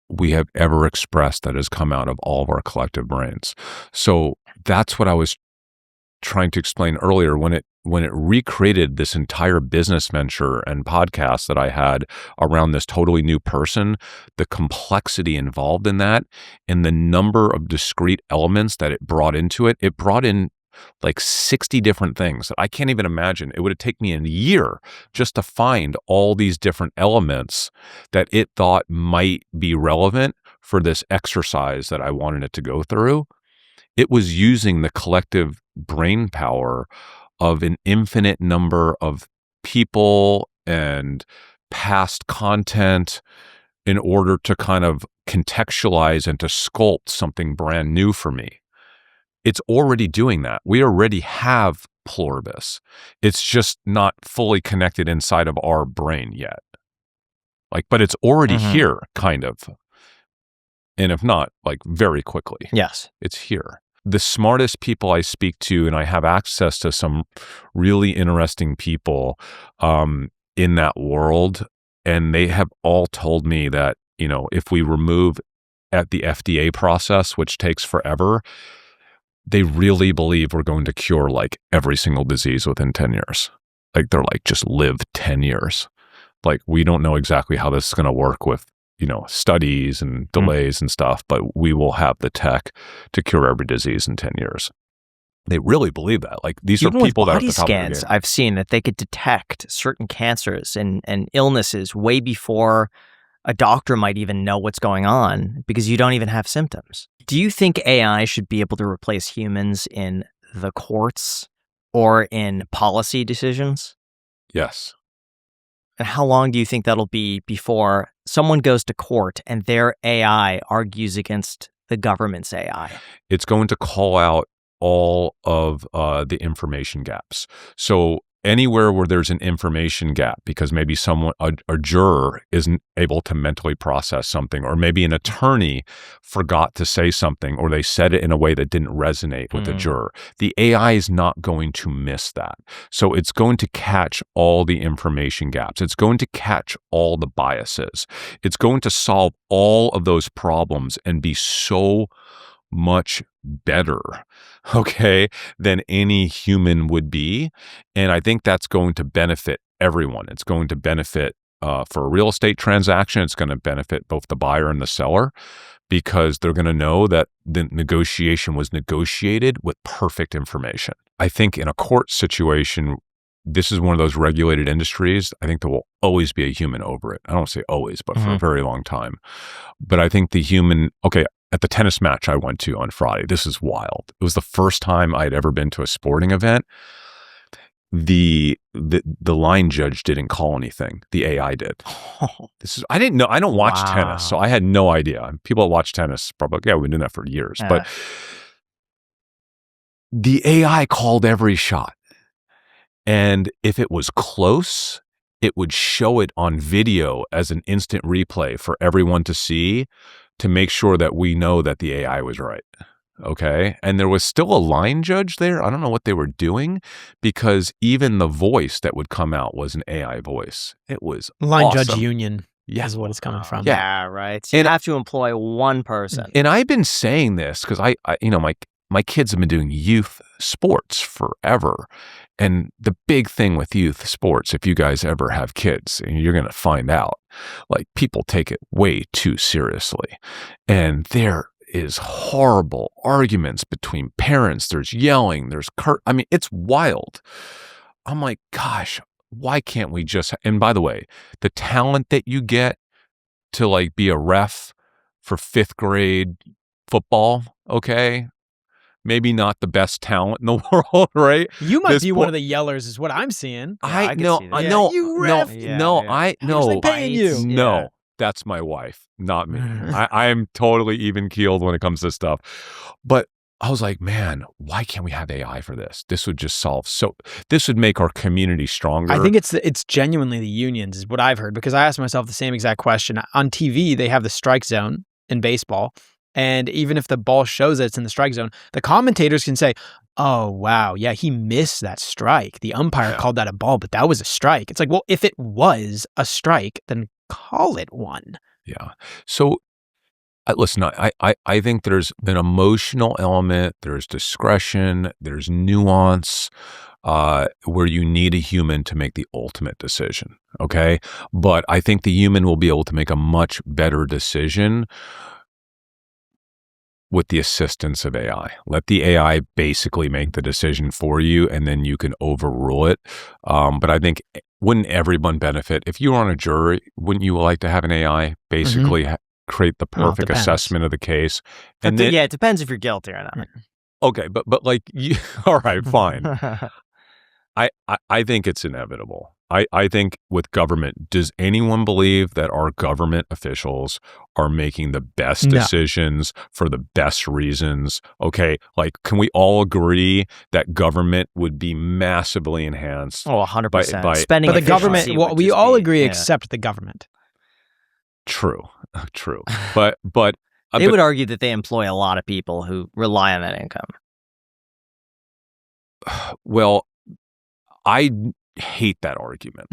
we have ever expressed that has come out of all of our collective brains. So that's what I was trying to explain earlier when it recreated this entire business venture and podcast that I had around this totally new person, the complexity involved in that and the number of discrete elements that it brought into it. It brought in like 60 different things that I can't even imagine. It would have taken me a year just to find all these different elements that it thought might be relevant for this exercise that I wanted it to go through. It was using the collective brain power of an infinite number of people and past content in order to kind of contextualize and to sculpt something brand new for me. It's already doing that. We already have Pluribus. It's just not fully connected inside of our brain yet. But it's already here, kind of. And if not, very quickly. Yes. It's here. The smartest people I speak to, and I have access to some really interesting people in that world, and they have all told me that, if we remove at the FDA process, which takes forever, they really believe we're going to cure every single disease within 10 years. They're just live 10 years. We don't know exactly how this is going to work with, studies and delays and stuff, but we will have the tech to cure every disease in 10 years. They really believe that. These Even are people that are at body the top of the scans, game. I've seen that they could detect certain cancers and illnesses way before a doctor might even know what's going on because you don't even have symptoms. Do you think AI should be able to replace humans in the courts or in policy decisions? Yes. And how long do you think that'll be before someone goes to court and their AI argues against the government's AI? It's going to call out all of the information gaps. So anywhere where there's an information gap, because maybe a juror isn't able to mentally process something, or maybe an attorney forgot to say something, or they said it in a way that didn't resonate with the juror, the AI is not going to miss that. So it's going to catch all the information gaps. It's going to catch all the biases. It's going to solve all of those problems and be so much better, than any human would be. And I think that's going to benefit everyone. It's going to benefit for a real estate transaction. It's going to benefit both the buyer and the seller because they're going to know that the negotiation was negotiated with perfect information. I think in a court situation, this is one of those regulated industries. I think there will always be a human over it. I don't say always, but for a very long time. But I think the human, at the tennis match I went to on Friday, this is wild. It was the first time I'd ever been to a sporting event. The line judge didn't call anything. The AI did. I didn't know. I don't watch tennis, so I had no idea. People that watch tennis probably, we've been doing that for years. But the AI called every shot. And if it was close, it would show it on video as an instant replay for everyone to see, to make sure that we know that the AI was right. okay? And there was still a line judge there. I don't know what they were doing, because even the voice that would come out was an AI voice. It was Line awesome. judge union Yeah. is what it's coming from. Yeah, right. So you have to employ one person. And I've been saying this because I my kids have been doing youth sports forever. And the big thing with youth sports, if you guys ever have kids, and you're going to find out, like, people take it way too seriously. And there is horrible arguments between parents. There's yelling, it's wild. I'm like, gosh, why can't we just, and by the way, the talent that you get to like be a ref for 5th grade football, okay? Maybe not the best talent in the world, right? You might be one of the yellers, is what I'm seeing. I can see that. Yeah, you ref. Who's they paying you? No, that's my wife, not me. I am totally even keeled when it comes to stuff. But I was like, man, why can't we have AI for this? This would just this would make our community stronger. I think it's genuinely the unions is what I've heard, because I asked myself the same exact question. On TV, they have the strike zone in baseball. And even if the ball shows that it's in the strike zone, the commentators can say, oh, wow, yeah, he missed that strike. The umpire called that a ball, but that was a strike. It's like, well, if it was a strike, then call it one. Yeah. So listen, I think there's an emotional element, there's discretion, there's nuance, where you need a human to make the ultimate decision, okay? But I think the human will be able to make a much better decision with the assistance of AI. Let the AI basically make the decision for you, and then you can overrule it. But I think, wouldn't everyone benefit? If you were on a jury, wouldn't you like to have an AI basically create the perfect assessment of the case? And then, it depends if you're guilty or not. Okay, but like, all right, fine. I think it's inevitable. I think with government, does anyone believe that our government officials are making the best decisions for the best reasons? Okay, like, can we all agree that government would be massively enhanced? Oh, 100%. By spending. But the government, well, we all agree except the government. True. But they would argue that they employ a lot of people who rely on that income. Well, I hate that argument.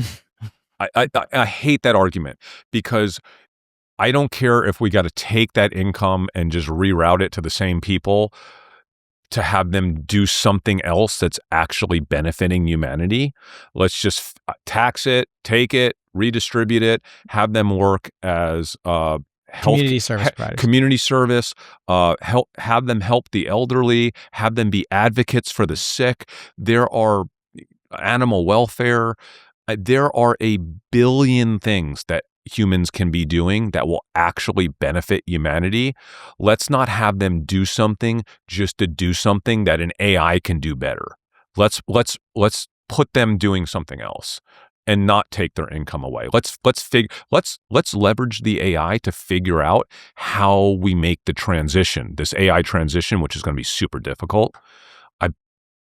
I hate that argument, because I don't care if we got to take that income and just reroute it to the same people to have them do something else that's actually benefiting humanity. Let's just tax it, take it, redistribute it, have them work as community service providers. Community service, have them help the elderly, have them be advocates for the sick. There are animal welfare. There are a billion things that humans can be doing that will actually benefit humanity. Let's not have them do something just to do something that an AI can do better. Let's put them doing something else and not take their income away. Let's leverage the AI to figure out how we make the transition, this AI transition, which is going to be super difficult.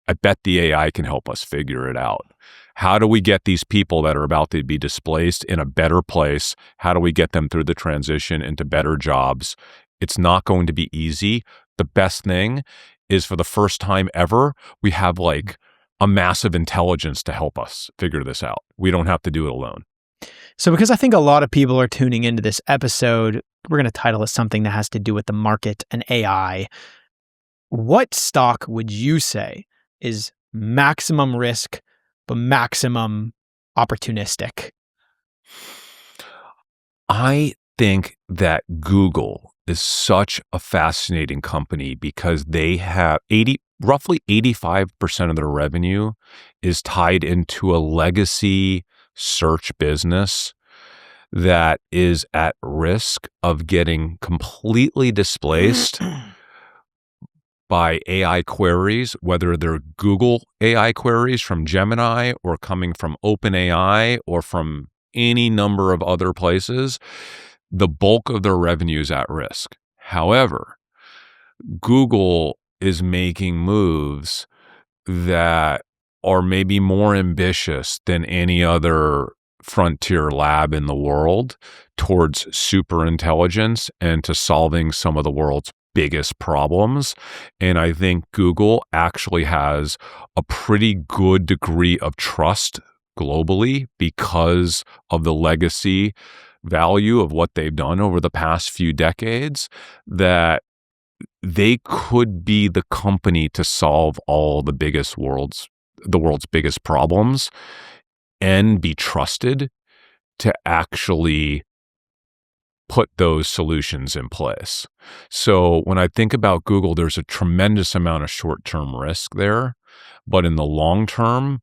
I bet the AI can help us figure it out. How do we get these people that are about to be displaced in a better place? How do we get them through the transition into better jobs? It's not going to be easy. The best thing is, for the first time ever, we have like a massive intelligence to help us figure this out. We don't have to do it alone. So because I think a lot of people are tuning into this episode, we're going to title it something that has to do with the market and AI. What stock would you say is maximum risk, but maximum opportunistic? I think that Google is such a fascinating company because they have roughly 85% of their revenue is tied into a legacy search business that is at risk of getting completely displaced by AI queries, whether they're Google AI queries from Gemini or coming from OpenAI or from any number of other places. The bulk of their revenue is at risk. However, Google is making moves that are maybe more ambitious than any other frontier lab in the world towards super intelligence and to solving some of the world's biggest problems. And I think Google actually has a pretty good degree of trust globally because of the legacy value of what they've done over the past few decades, that they could be the company to solve all the world's biggest problems and be trusted to actually put those solutions in place. So when I think about Google, there's a tremendous amount of short-term risk there, but in the long term,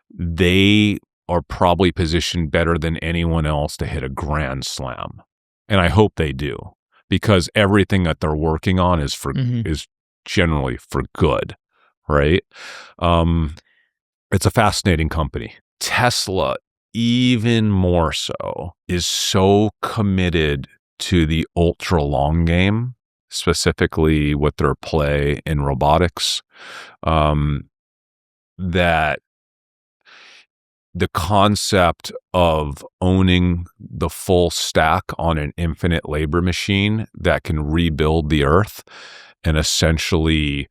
they are probably positioned better than anyone else to hit a grand slam. And I hope they do, because everything that they're working on is generally for good, right? It's a fascinating company. Tesla, even more so, is so committed to the ultra long game, specifically with their play in robotics, that the concept of owning the full stack on an infinite labor machine that can rebuild the earth and essentially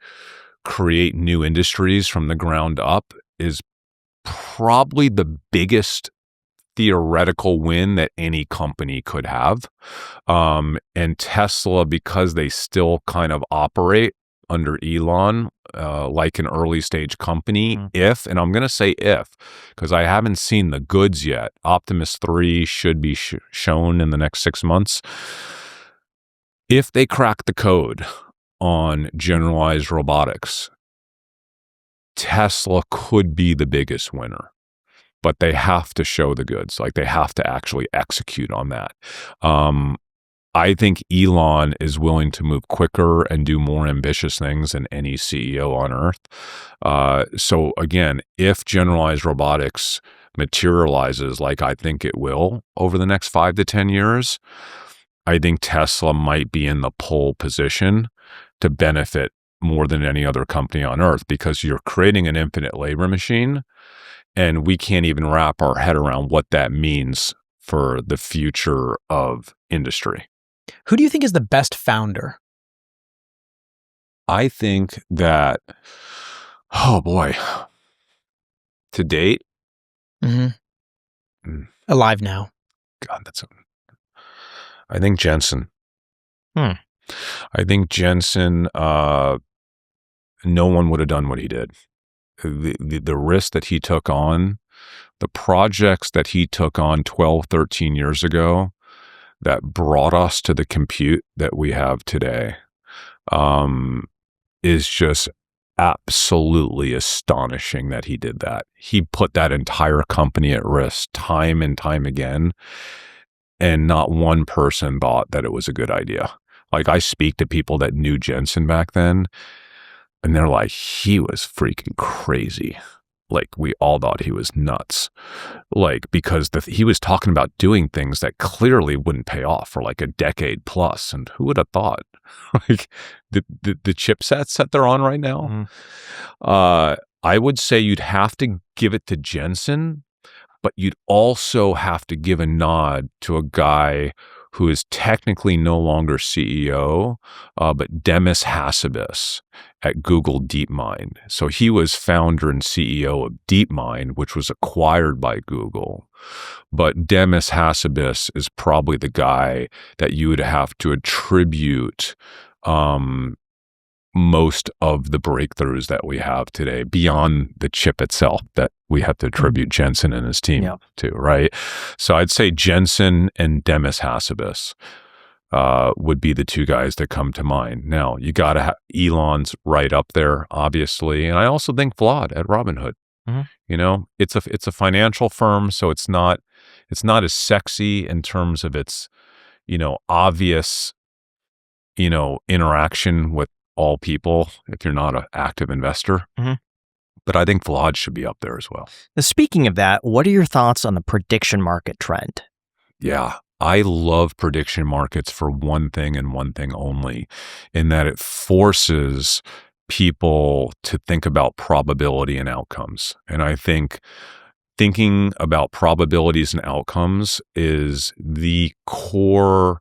create new industries from the ground up is probably the biggest theoretical win that any company could have. And Tesla, because they still kind of operate under Elon, like an early stage company, and I'm going to say if, because I haven't seen the goods yet. Optimus 3 should be shown in the next 6 months. If they crack the code on generalized robotics, Tesla could be the biggest winner, but they have to show the goods. Like, they have to actually execute on that. I think Elon is willing to move quicker and do more ambitious things than any CEO on earth. So again, if generalized robotics materializes like I think it will over the next 5 to 10 years, I think Tesla might be in the pole position to benefit more than any other company on earth, because you're creating an infinite labor machine, and we can't even wrap our head around what that means for the future of industry. Who do you think is the best founder? I think that, oh boy, to date, Alive now. God, I think Jensen. I think Jensen, no one would have done what he did. The risk that he took on, the projects that he took on 12, 13 years ago that brought us to the compute that we have today, is just absolutely astonishing that he did that. He put that entire company at risk time and time again, and not one person thought that it was a good idea. Like, I speak to people that knew Jensen back then, and they're like, he was freaking crazy. Like, we all thought he was nuts. Like, because he was talking about doing things that clearly wouldn't pay off for like a decade plus. And who would have thought? Like, the chipsets that they're on right now. I would say you'd have to give it to Jensen, but you'd also have to give a nod to a guy who is technically no longer CEO, but Demis Hassabis at Google DeepMind. So he was founder and CEO of DeepMind, which was acquired by Google. But Demis Hassabis is probably the guy that you would have to attribute most of the breakthroughs that we have today, beyond the chip itself, that we have to attribute Jensen and his team to, right? So I'd say Jensen and Demis Hassabis would be the two guys that come to mind. Now, you got to have Elon's right up there, obviously, and I also think Vlad at Robinhood. You know, it's a financial firm, so it's not as sexy in terms of its, obvious, interaction with all people if you're not an active investor. But I think Vlad should be up there as well. Now, speaking of that, what are your thoughts on the prediction market trend? Yeah, I love prediction markets for one thing and one thing only, in that it forces people to think about probability and outcomes. And I think thinking about probabilities and outcomes is the core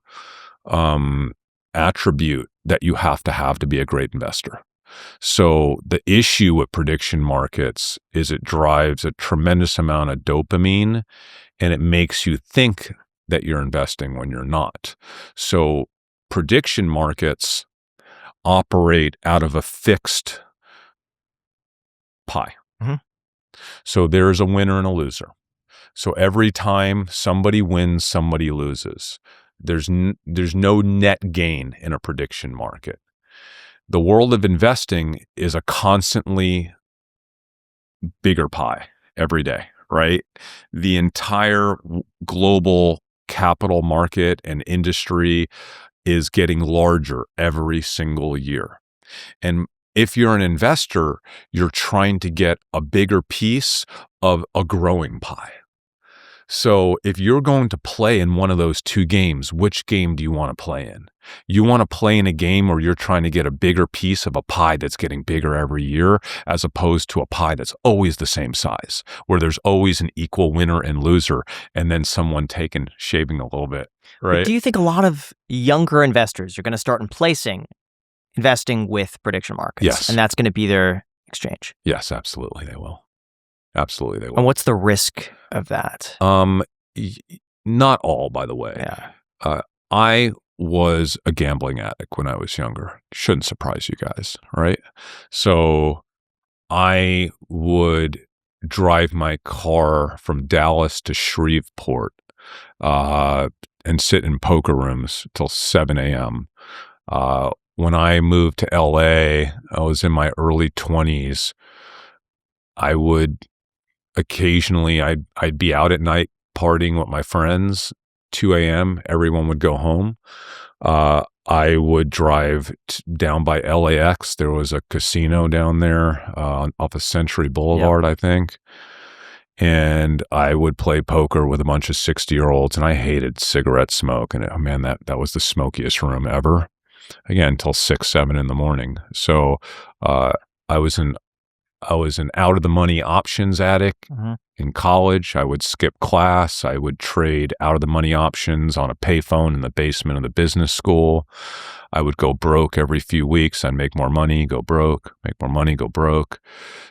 attribute that you have to be a great investor. So the issue with prediction markets is it drives a tremendous amount of dopamine, and it makes you think that you're investing when you're not. So prediction markets operate out of a fixed pie. Mm-hmm. So there's a winner and a loser. So every time somebody wins, somebody loses. There's no net gain in a prediction market. The world of investing is a constantly bigger pie every day, right? The entire global capital market and industry is getting larger every single year. And if you're an investor, you're trying to get a bigger piece of a growing pie. So if you're going to play in one of those two games, which game do you want to play in? You want to play in a game where you're trying to get a bigger piece of a pie that's getting bigger every year, as opposed to a pie that's always the same size, where there's always an equal winner and loser, and then someone shaving a little bit, right? But do you think a lot of younger investors are going to start investing with prediction markets? Yes. And that's going to be their exchange? Yes, absolutely they will. Absolutely they will. And what's the risk of that? Not all, by the way. Yeah. I was a gambling addict when I was younger. Shouldn't surprise you guys, right? So I would drive my car from Dallas to Shreveport and sit in poker rooms till 7 a.m. When I moved to LA, I was in my early 20s. I would occasionally, I'd be out at night partying with my friends. 2 a.m., everyone would go home. I would drive down by LAX. There was a casino down there off of Century Boulevard, I think. And I would play poker with a bunch of 60-year-olds, and I hated cigarette smoke. And man, that was the smokiest room ever. Again, until 6, 7 in the morning. So I was an out of the money options addict. Mm-hmm. In college. I would skip class. I would trade out of the money options on a payphone in the basement of the business school. I would go broke every few weeks. I'd make more money, go broke, make more money, go broke.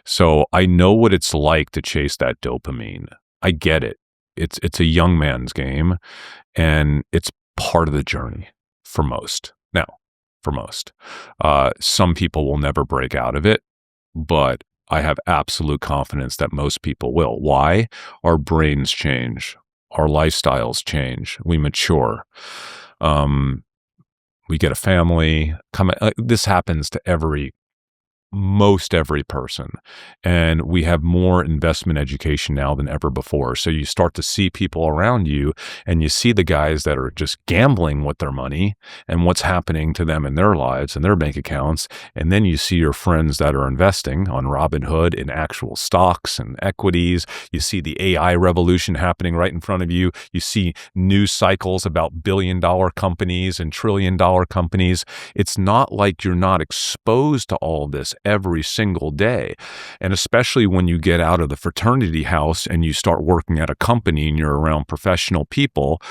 So I know what it's like to chase that dopamine. I get it. It's a young man's game, and it's part of the journey for most. Now, for most. Some people will never break out of it, but I have absolute confidence that most people will. Why? Our brains change. Our lifestyles change. We mature. We get a family. This happens to most every person. And we have more investment education now than ever before. So you start to see people around you, and you see the guys that are just gambling with their money and what's happening to them in their lives and their bank accounts. And then you see your friends that are investing on Robinhood in actual stocks and equities. You see the AI revolution happening right in front of you. You see news cycles about billion-dollar companies and trillion-dollar companies. It's not like you're not exposed to all of this every single day. And especially when you get out of the fraternity house and you start working at a company and you're around professional people,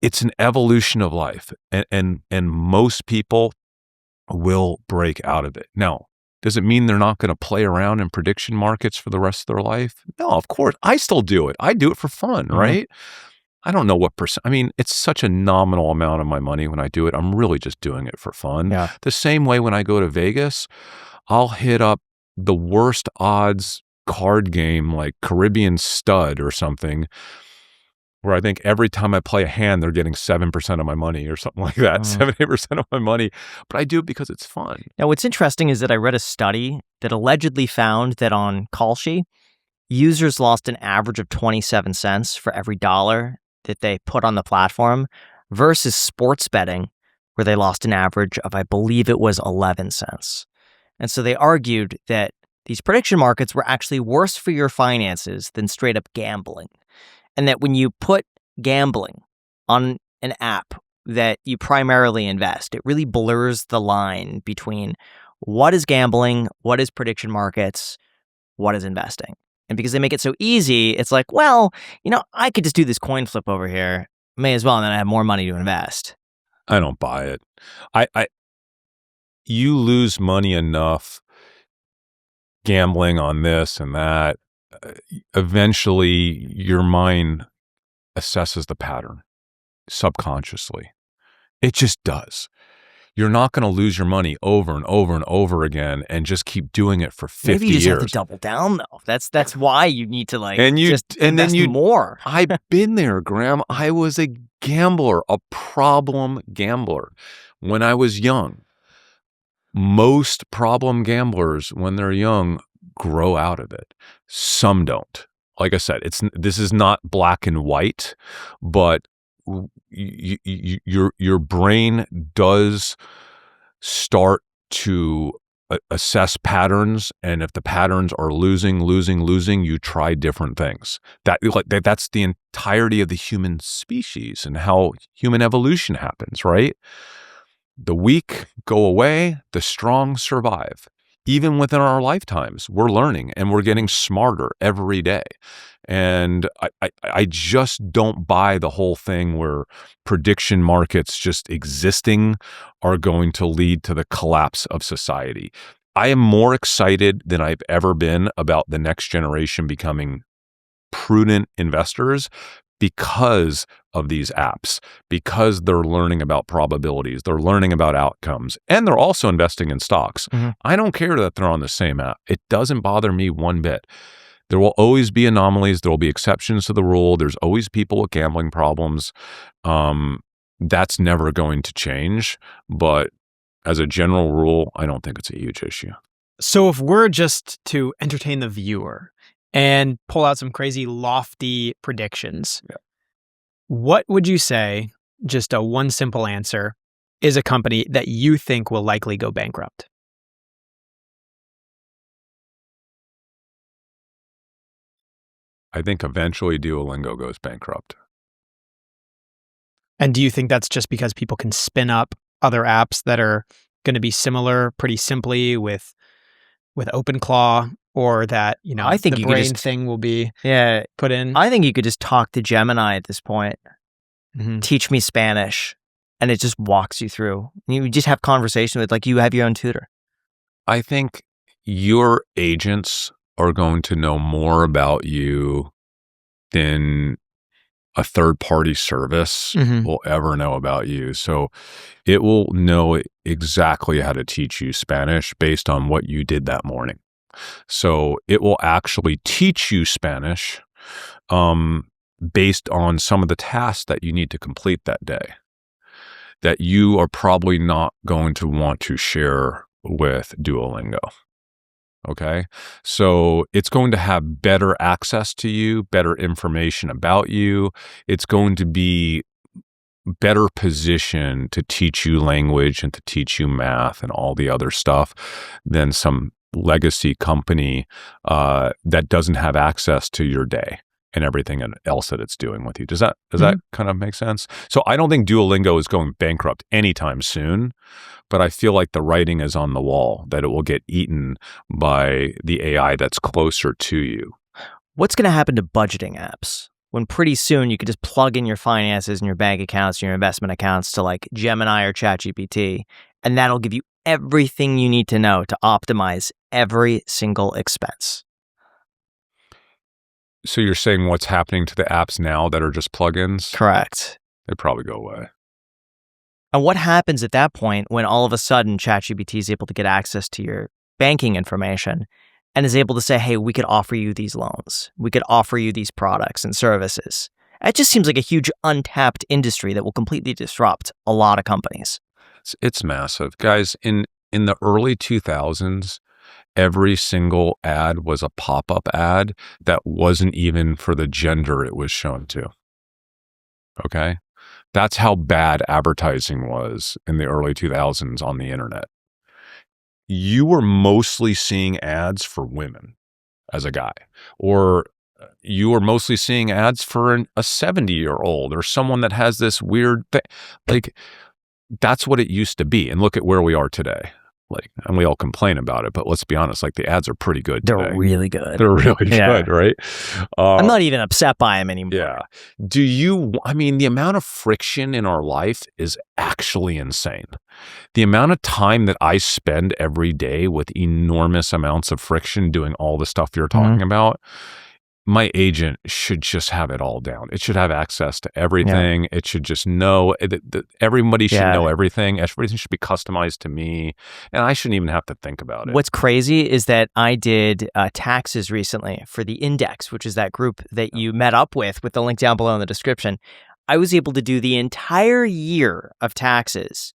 it's an evolution of life. And most people will break out of it. Now, does it mean they're not going to play around in prediction markets for the rest of their life? No, of course. I still do it. I do it for fun, right? I don't know what percent. I mean, it's such a nominal amount of my money when I do it. I'm really just doing it for fun. Yeah. The same way when I go to Vegas, I'll hit up the worst odds card game like Caribbean Stud or something, where I think every time I play a hand, they're getting 7% of my money or something like that, 7-8% of my money. But I do it because it's fun. Now, what's interesting is that I read a study that allegedly found that on Kalshi, users lost an average of 27 cents for every dollar that they put on the platform versus sports betting, where they lost an average of, I believe it was 11 cents. And so they argued that these prediction markets were actually worse for your finances than straight up gambling. And that when you put gambling on an app that you primarily invest, it really blurs the line between what is gambling, what is prediction markets, what is investing. And because they make it so easy, it's like, well, I could just do this coin flip over here. May as well, and then I have more money to invest. I don't buy it. You lose money enough gambling on this and that. Eventually, your mind assesses the pattern subconsciously. It just does. You're not going to lose your money over and over and over again and just keep doing it for 50 years. Maybe you just have to double down, though. That's why you need to just invest more. I've been there, Graham. I was a gambler, a problem gambler when I was young. Most problem gamblers, when they're young, grow out of it. Some don't. Like I said, this is not black and white, but your brain does start to assess patterns, and if the patterns are losing, you try different things. That's the entirety of the human species and how human evolution happens, right? The weak go away, the strong survive. Even within our lifetimes, we're learning and we're getting smarter every day. And I just don't buy the whole thing where prediction markets just existing are going to lead to the collapse of society. I am more excited than I've ever been about the next generation becoming prudent investors because of these apps, because they're learning about probabilities, they're learning about outcomes, and they're also investing in stocks. Mm-hmm. I don't care that they're on the same app. It doesn't bother me one bit. There will always be anomalies. There will be exceptions to the rule. There's always people with gambling problems. That's never going to change. But as a general rule, I don't think it's a huge issue. So if we're just to entertain the viewer and pull out some crazy lofty predictions, what would you say, just a one simple answer, is a company that you think will likely go bankrupt? I think eventually Duolingo goes bankrupt. And do you think that's just because people can spin up other apps that are going to be similar pretty simply with OpenClaw, or that, I think the you brain could just, thing will be put in? I think you could just talk to Gemini at this point. Mm-hmm. Teach me Spanish, and it just walks you through. You just have conversation with, you have your own tutor. I think your agents are going to know more about you than a third-party service will ever know about you. So it will know exactly how to teach you Spanish based on what you did that morning. So it will actually teach you Spanish based on some of the tasks that you need to complete that day that you are probably not going to want to share with Duolingo. Okay. So it's going to have better access to you, better information about you. It's going to be better positioned to teach you language and to teach you math and all the other stuff than some legacy company that doesn't have access to your day and everything else that it's doing with you. Does that kind of make sense? So I don't think Duolingo is going bankrupt anytime soon, but I feel like the writing is on the wall that it will get eaten by the AI that's closer to you. What's going to happen to budgeting apps when pretty soon you could just plug in your finances and your bank accounts, your investment accounts to Gemini or ChatGPT, and that'll give you everything you need to know to optimize every single expense? So you're saying what's happening to the apps now that are just plugins? Correct. They probably go away. And what happens at that point when all of a sudden ChatGPT is able to get access to your banking information and is able to say, hey, we could offer you these loans. We could offer you these products and services. It just seems like a huge untapped industry that will completely disrupt a lot of companies. It's massive. Guys, in the early 2000s, every single ad was a pop-up ad that wasn't even for the gender it was shown to. Okay? That's how bad advertising was in the early 2000s on the internet. You were mostly seeing ads for women as a guy, or you were mostly seeing ads for a 70-year-old or someone that has this weird thing. That's what it used to be. And look at where we are today. and we all complain about it, but let's be honest, like the ads are pretty good They're today. really good. They're really good, right? I'm not even upset by them anymore. Yeah. The amount of friction in our life is actually insane. The amount of time that I spend every day with enormous amounts of friction doing all the stuff you're talking about, my agent should just have it all down. It should have access to everything. It should just know everybody should know everything. Everything should be customized to me, and I shouldn't even have to think about it. What's crazy is that I did taxes recently for the Index, which is that group that you met up with the link down below in the description. I was able to do the entire year of taxes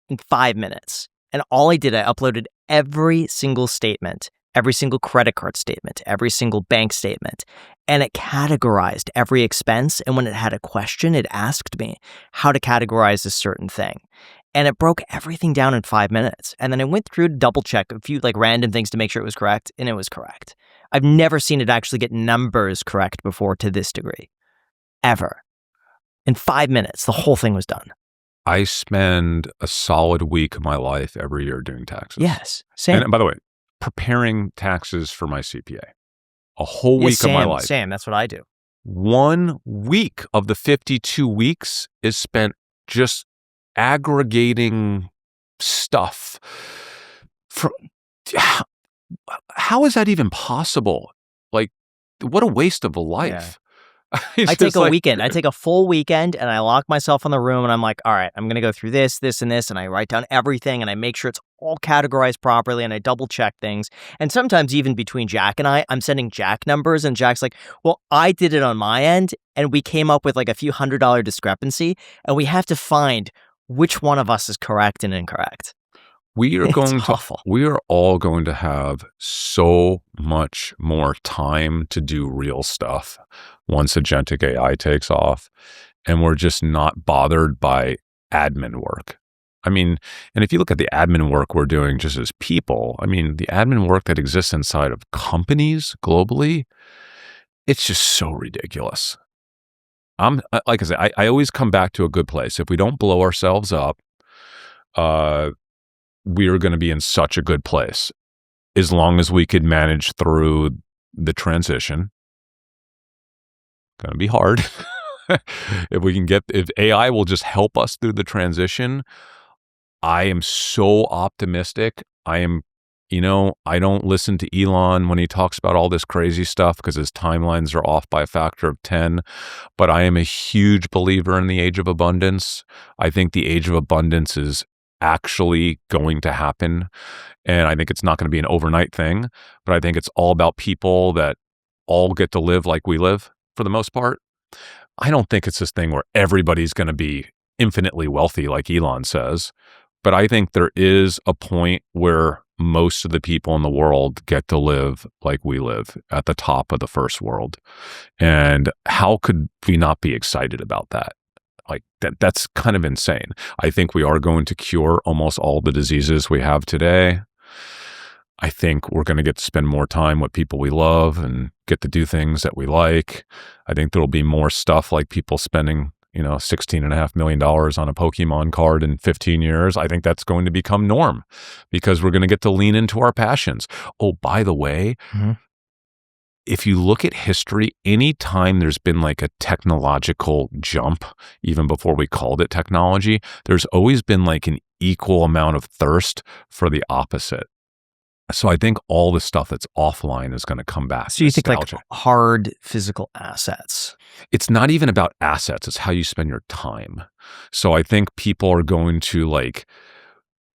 in 5 minutes. And all I did, I uploaded every single statement, every single credit card statement, every single bank statement, and it categorized every expense. And when it had a question, it asked me how to categorize a certain thing. And it broke everything down in 5 minutes. And then I went through to double check a few random things to make sure it was correct, and it was correct. I've never seen it actually get numbers correct before to this degree, ever. In 5 minutes, the whole thing was done. I spend a solid week of my life every year doing taxes. Yes, same. And by the way, preparing taxes for my CPA. A whole week of my life. Same, that's what I do. 1 week of the 52 weeks is spent just aggregating stuff. How is that even possible? Like, what a waste of a life. I take a weekend. I take a full weekend and I lock myself in the room and I'm like, all right, I'm going to go through this, this, and this. And I write down everything and I make sure it's all categorized properly and I double check things. And sometimes even between Jack and I'm sending Jack numbers and Jack's like, well, I did it on my end and we came up with like a few $100 discrepancy and we have to find which one of us is correct and incorrect. We are all going to have so much more time to do real stuff once agentic AI takes off, and we're just not bothered by admin work. And if you look at the admin work we're doing just as people, the admin work that exists inside of companies globally, it's just so ridiculous. Like I say, I always come back to a good place. If we don't blow ourselves up, we are going to be in such a good place as long as we could manage through the transition. Going to be hard. If AI will just help us through the transition, I am so optimistic. I don't listen to Elon when he talks about all this crazy stuff because his timelines are off by a factor of 10. But I am a huge believer in the age of abundance. I think the age of abundance is actually going to happen. And I think it's not going to be an overnight thing, but I think it's all about people that all get to live like we live for the most part. I don't think it's this thing where everybody's going to be infinitely wealthy like Elon says, but I think there is a point where most of the people in the world get to live like we live at the top of the first world. And how could we not be excited about that? Like that's kind of insane. I think we are going to cure almost all the diseases we have today. I think we're going to get to spend more time with people we love and get to do things that we like. I think there'll be more stuff like people spending, $16.5 million on a Pokemon card in 15 years. I think that's going to become norm because we're going to get to lean into our passions. Oh, by the way, if you look at history, anytime there's been like a technological jump, even before we called it technology, there's always been like an equal amount of thirst for the opposite. So I think all the stuff that's offline is going to come back. So you think like hard physical assets? It's not even about assets. It's how you spend your time. So I think people are going to like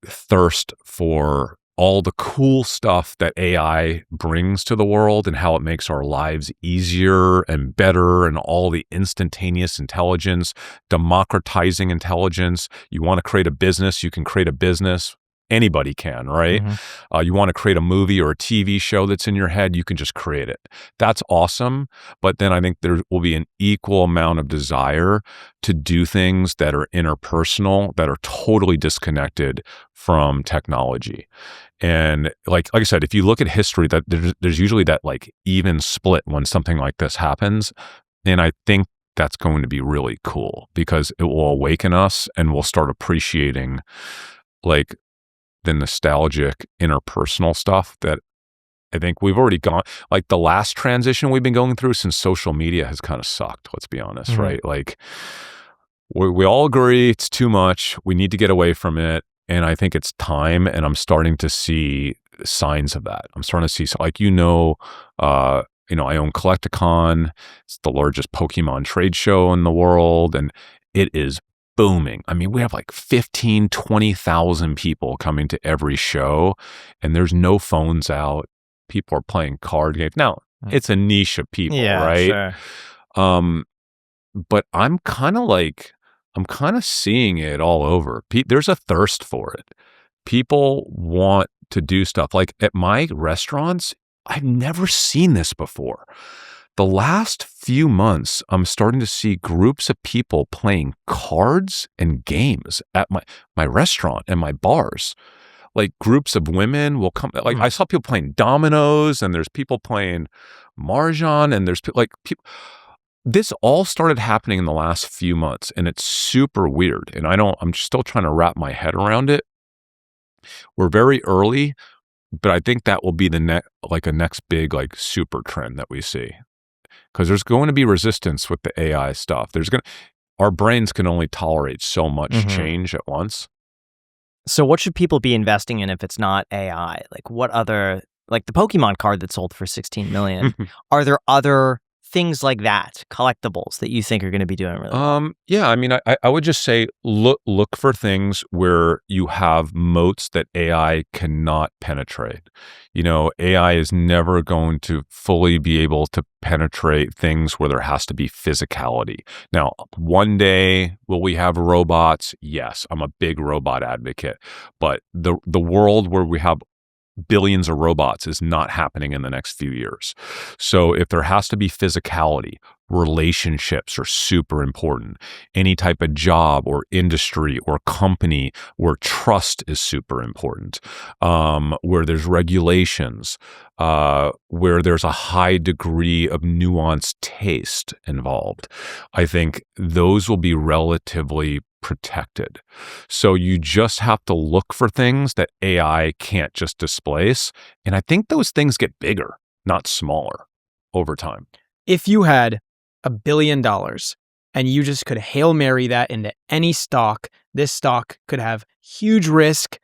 thirst for all the cool stuff that AI brings to the world and how it makes our lives easier and better and all the instantaneous intelligence, democratizing intelligence. You want to create a business, you can create a business. Anybody can, right? You want to create a movie or a TV show that's in your head, you can just create it. That's awesome. But then I think there will be an equal amount of desire to do things that are interpersonal, that are totally disconnected from technology. And like I said, if you look at history, that there's usually that like even split when something like this happens. And I think that's going to be really cool because it will awaken us and we'll start appreciating like the nostalgic interpersonal stuff that I think we've already gone, like the last transition we've been going through since social media has kind of sucked, let's be honest, right? Like we all agree it's too much. We need to get away from it. And I think it's time. And I'm starting to see signs of that. I'm starting to see, like, I own Collecticon. It's the largest Pokemon trade show in the world. And it is booming. I mean, we have like 15, 20,000 people coming to every show, and there's no phones out. People are playing card games. Now, it's a niche of people, right? Sure. But I'm kind of seeing it all over. There's a thirst for it. People want to do stuff. Like at my restaurants, I've never seen this before. The last few months, I'm starting to see groups of people playing cards and games at my restaurant and my bars. Like groups of women will come. Like I saw people playing dominoes, and there's people playing mahjong, and there's like people. This all started happening in the last few months, and it's super weird. And I'm still trying to wrap my head around it. We're very early, but I think that will be a next big like super trend that we see, because there's going to be resistance with the AI stuff. Our brains can only tolerate so much change at once. So what should people be investing in if it's not AI? Like what other, like the Pokemon card that sold for 16 million, are there other things like that, collectibles, that you think are going to be doing really well? Yeah, I mean, I would just say look for things where you have moats that AI cannot penetrate. AI is never going to fully be able to penetrate things where there has to be physicality. Now, one day, will we have robots? Yes, I'm a big robot advocate. But the world where we have billions of robots is not happening in the next few years. So if there has to be physicality, relationships are super important. Any type of job or industry or company where trust is super important, where there's regulations, where there's a high degree of nuanced taste involved. I think those will be relatively protected. So you just have to look for things that AI can't just displace. And I think those things get bigger, not smaller, over time. If you had $1 billion and you just could Hail Mary that into any stock, this stock could have huge risk,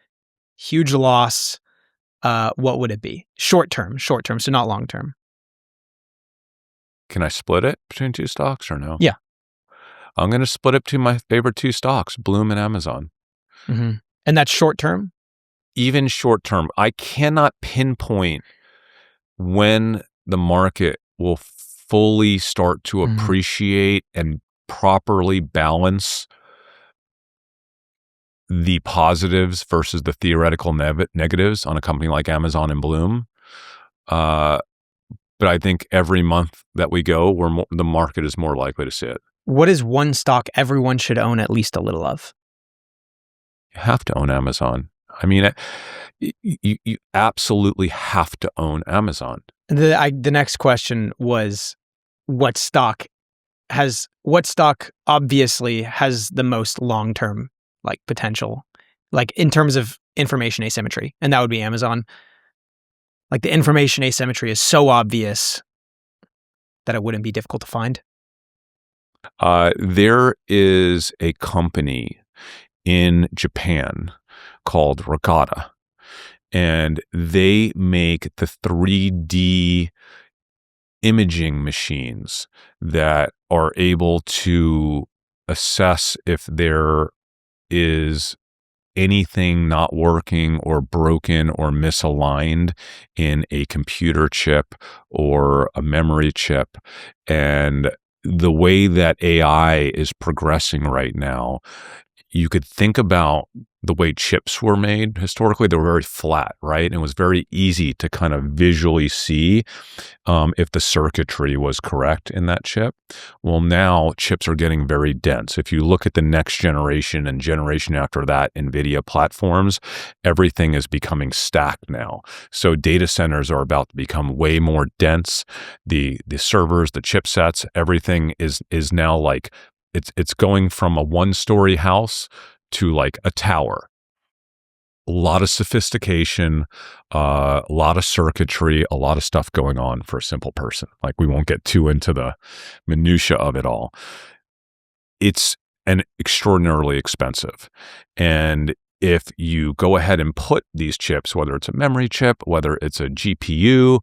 huge loss. What would it be? Short term, so not long term. Can I split it between two stocks or no? Yeah. I'm going to split it to my favorite two stocks, Bloom and Amazon. And that's short term? Even short term. I cannot pinpoint when the market will fully start to appreciate and properly balance the positives versus the theoretical negatives on a company like Amazon and Bloom. But I think every month that we go, the market is more likely to see it. What is one stock everyone should own at least a little of? You have to own Amazon. I mean, you absolutely have to own Amazon. The next question was, what stock obviously has the most long-term like potential, like in terms of information asymmetry, and that would be Amazon. Like the information asymmetry is so obvious that it wouldn't be difficult to find. There is a company in Japan called Regatta, and they make the 3D imaging machines that are able to assess if there is anything not working or broken or misaligned in a computer chip or a memory chip. And the way that AI is progressing right now, you could think about the way chips were made. Historically, they were very flat, right? And it was very easy to kind of visually see if the circuitry was correct in that chip. Well, now chips are getting very dense. If you look at the next generation and generation after that, NVIDIA platforms, everything is becoming stacked now. So data centers are about to become way more dense. The servers, the chipsets, everything is now like, it's going from a one-story house to like a tower. a lot of sophistication, a lot of circuitry, a lot of stuff going on for a simple person. Like, we won't get too into the minutia of it all. It's extraordinarily expensive. And if you go ahead and put these chips, whether it's a memory chip, whether it's a GPU,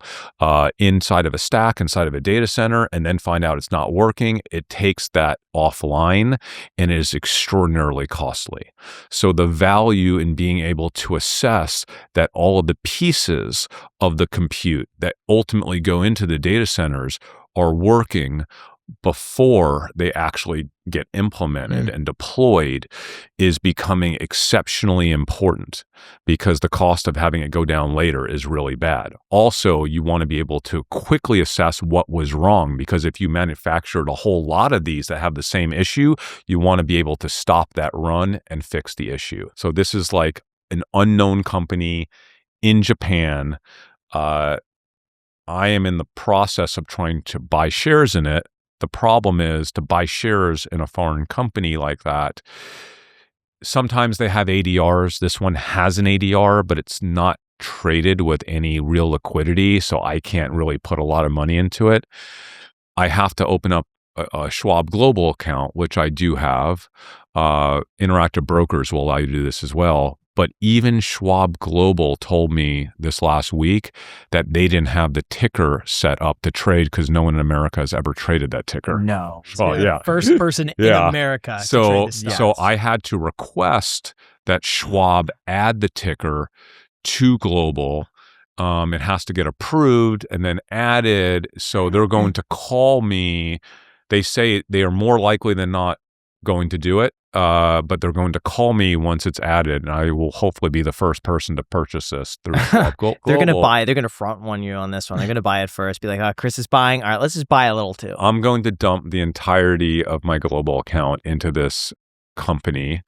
inside of a stack, inside of a data center, and then find out it's not working, it takes that offline and it is extraordinarily costly. So the value in being able to assess that all of the pieces of the compute that ultimately go into the data centers are working before they actually get implemented and deployed is becoming exceptionally important, because the cost of having it go down later is really bad. Also, you want to be able to quickly assess what was wrong, because if you manufactured a whole lot of these that have the same issue, you want to be able to stop that run and fix the issue. So this is like an unknown company in Japan. I am in the process of trying to buy shares in it. The problem is, to buy shares in a foreign company like that, sometimes they have ADRs. This one has an ADR, but it's not traded with any real liquidity, so I can't really put a lot of money into it. I have to open up a Schwab Global account, which I do have. Interactive brokers will allow you to do this as well. But even Schwab Global told me this last week that they didn't have the ticker set up to trade, because no one in America has ever traded that ticker. No. So you're the first person in America to trade this stock. So I had to request that Schwab add the ticker to Global. It has to get approved and then added. So they're going to call me. They say they are more likely than not going to do it, but they're going to call me once it's added, and I will hopefully be the first person to purchase this through Schwab Global. They're going to front one you on this one. They're going to buy it first. Be like, Chris is buying. All right, let's just buy a little too. I'm going to dump the entirety of my Global account into this company,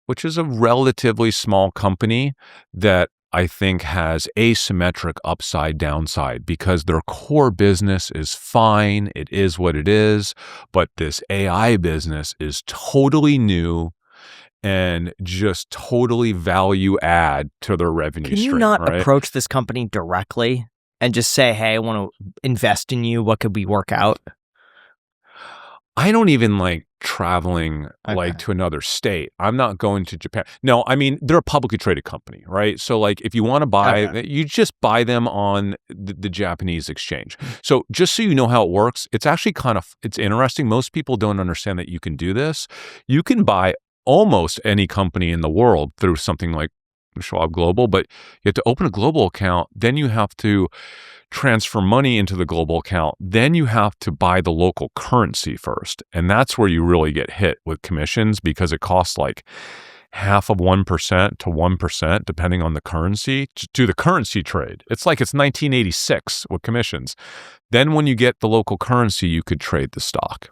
which is a relatively small company that I think has asymmetric upside downside, because their core business is fine. It is what it is. But this AI business is totally new and just totally value add to their revenue stream. Can you not right? approach this company directly and just say, hey, I want to invest in you. What could we work out? I don't even like traveling like to another state. I'm not going to Japan. No, I mean, they're a publicly traded company, right? So like, if you want to buy, you just buy them on the Japanese exchange. So just so you know how it works, it's actually it's interesting. Most people don't understand that you can do this. You can buy almost any company in the world through something like Schwab Global, but you have to open a global account. Then you have to transfer money into the global account. Then you have to buy the local currency first. And that's where you really get hit with commissions, because it costs like 0.5% to 1%, depending on the currency, to do the currency trade. It's like it's 1986 with commissions. Then when you get the local currency, you could trade the stock.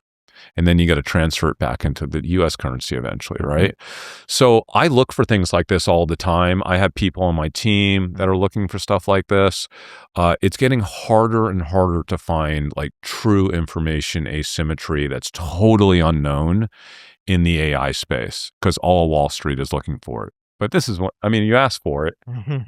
And then you got to transfer it back into the US currency eventually, right? So I look for things like this all the time. I have people on my team that are looking for stuff like this. It's getting harder and harder to find like true information asymmetry that's totally unknown in the AI space, because all Wall Street is looking for it. But this is what, I mean, you asked for it.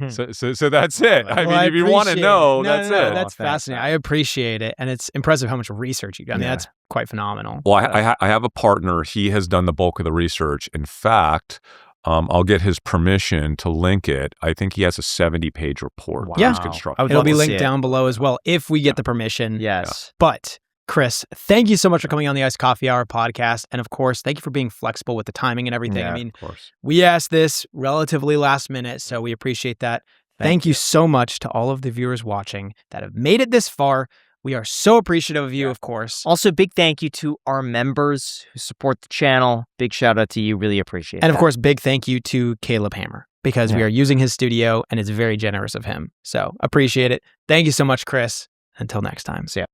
So that's it. I mean, if you want to know, that's it. That's fascinating. I appreciate it. And it's impressive how much research you've done. I mean, that's quite phenomenal. Well, I have a partner. He has done the bulk of the research. In fact, I'll get his permission to link it. I think he has a 70-page report. Wow. Yeah. Constructed. It'll be linked down below as well, if we get the permission. Yes. But Chris, thank you so much for coming on the Iced Coffee Hour podcast. And of course, thank you for being flexible with the timing and everything. I mean, we asked this relatively last minute, so we appreciate that. Thank you so much to all of the viewers watching that have made it this far. We are so appreciative of you, of course. Also, big thank you to our members who support the channel. Big shout out to you. Really appreciate it. And of course, big thank you to Caleb Hammer, because we are using his studio and it's very generous of him. So appreciate it. Thank you so much, Chris. Until next time. See ya.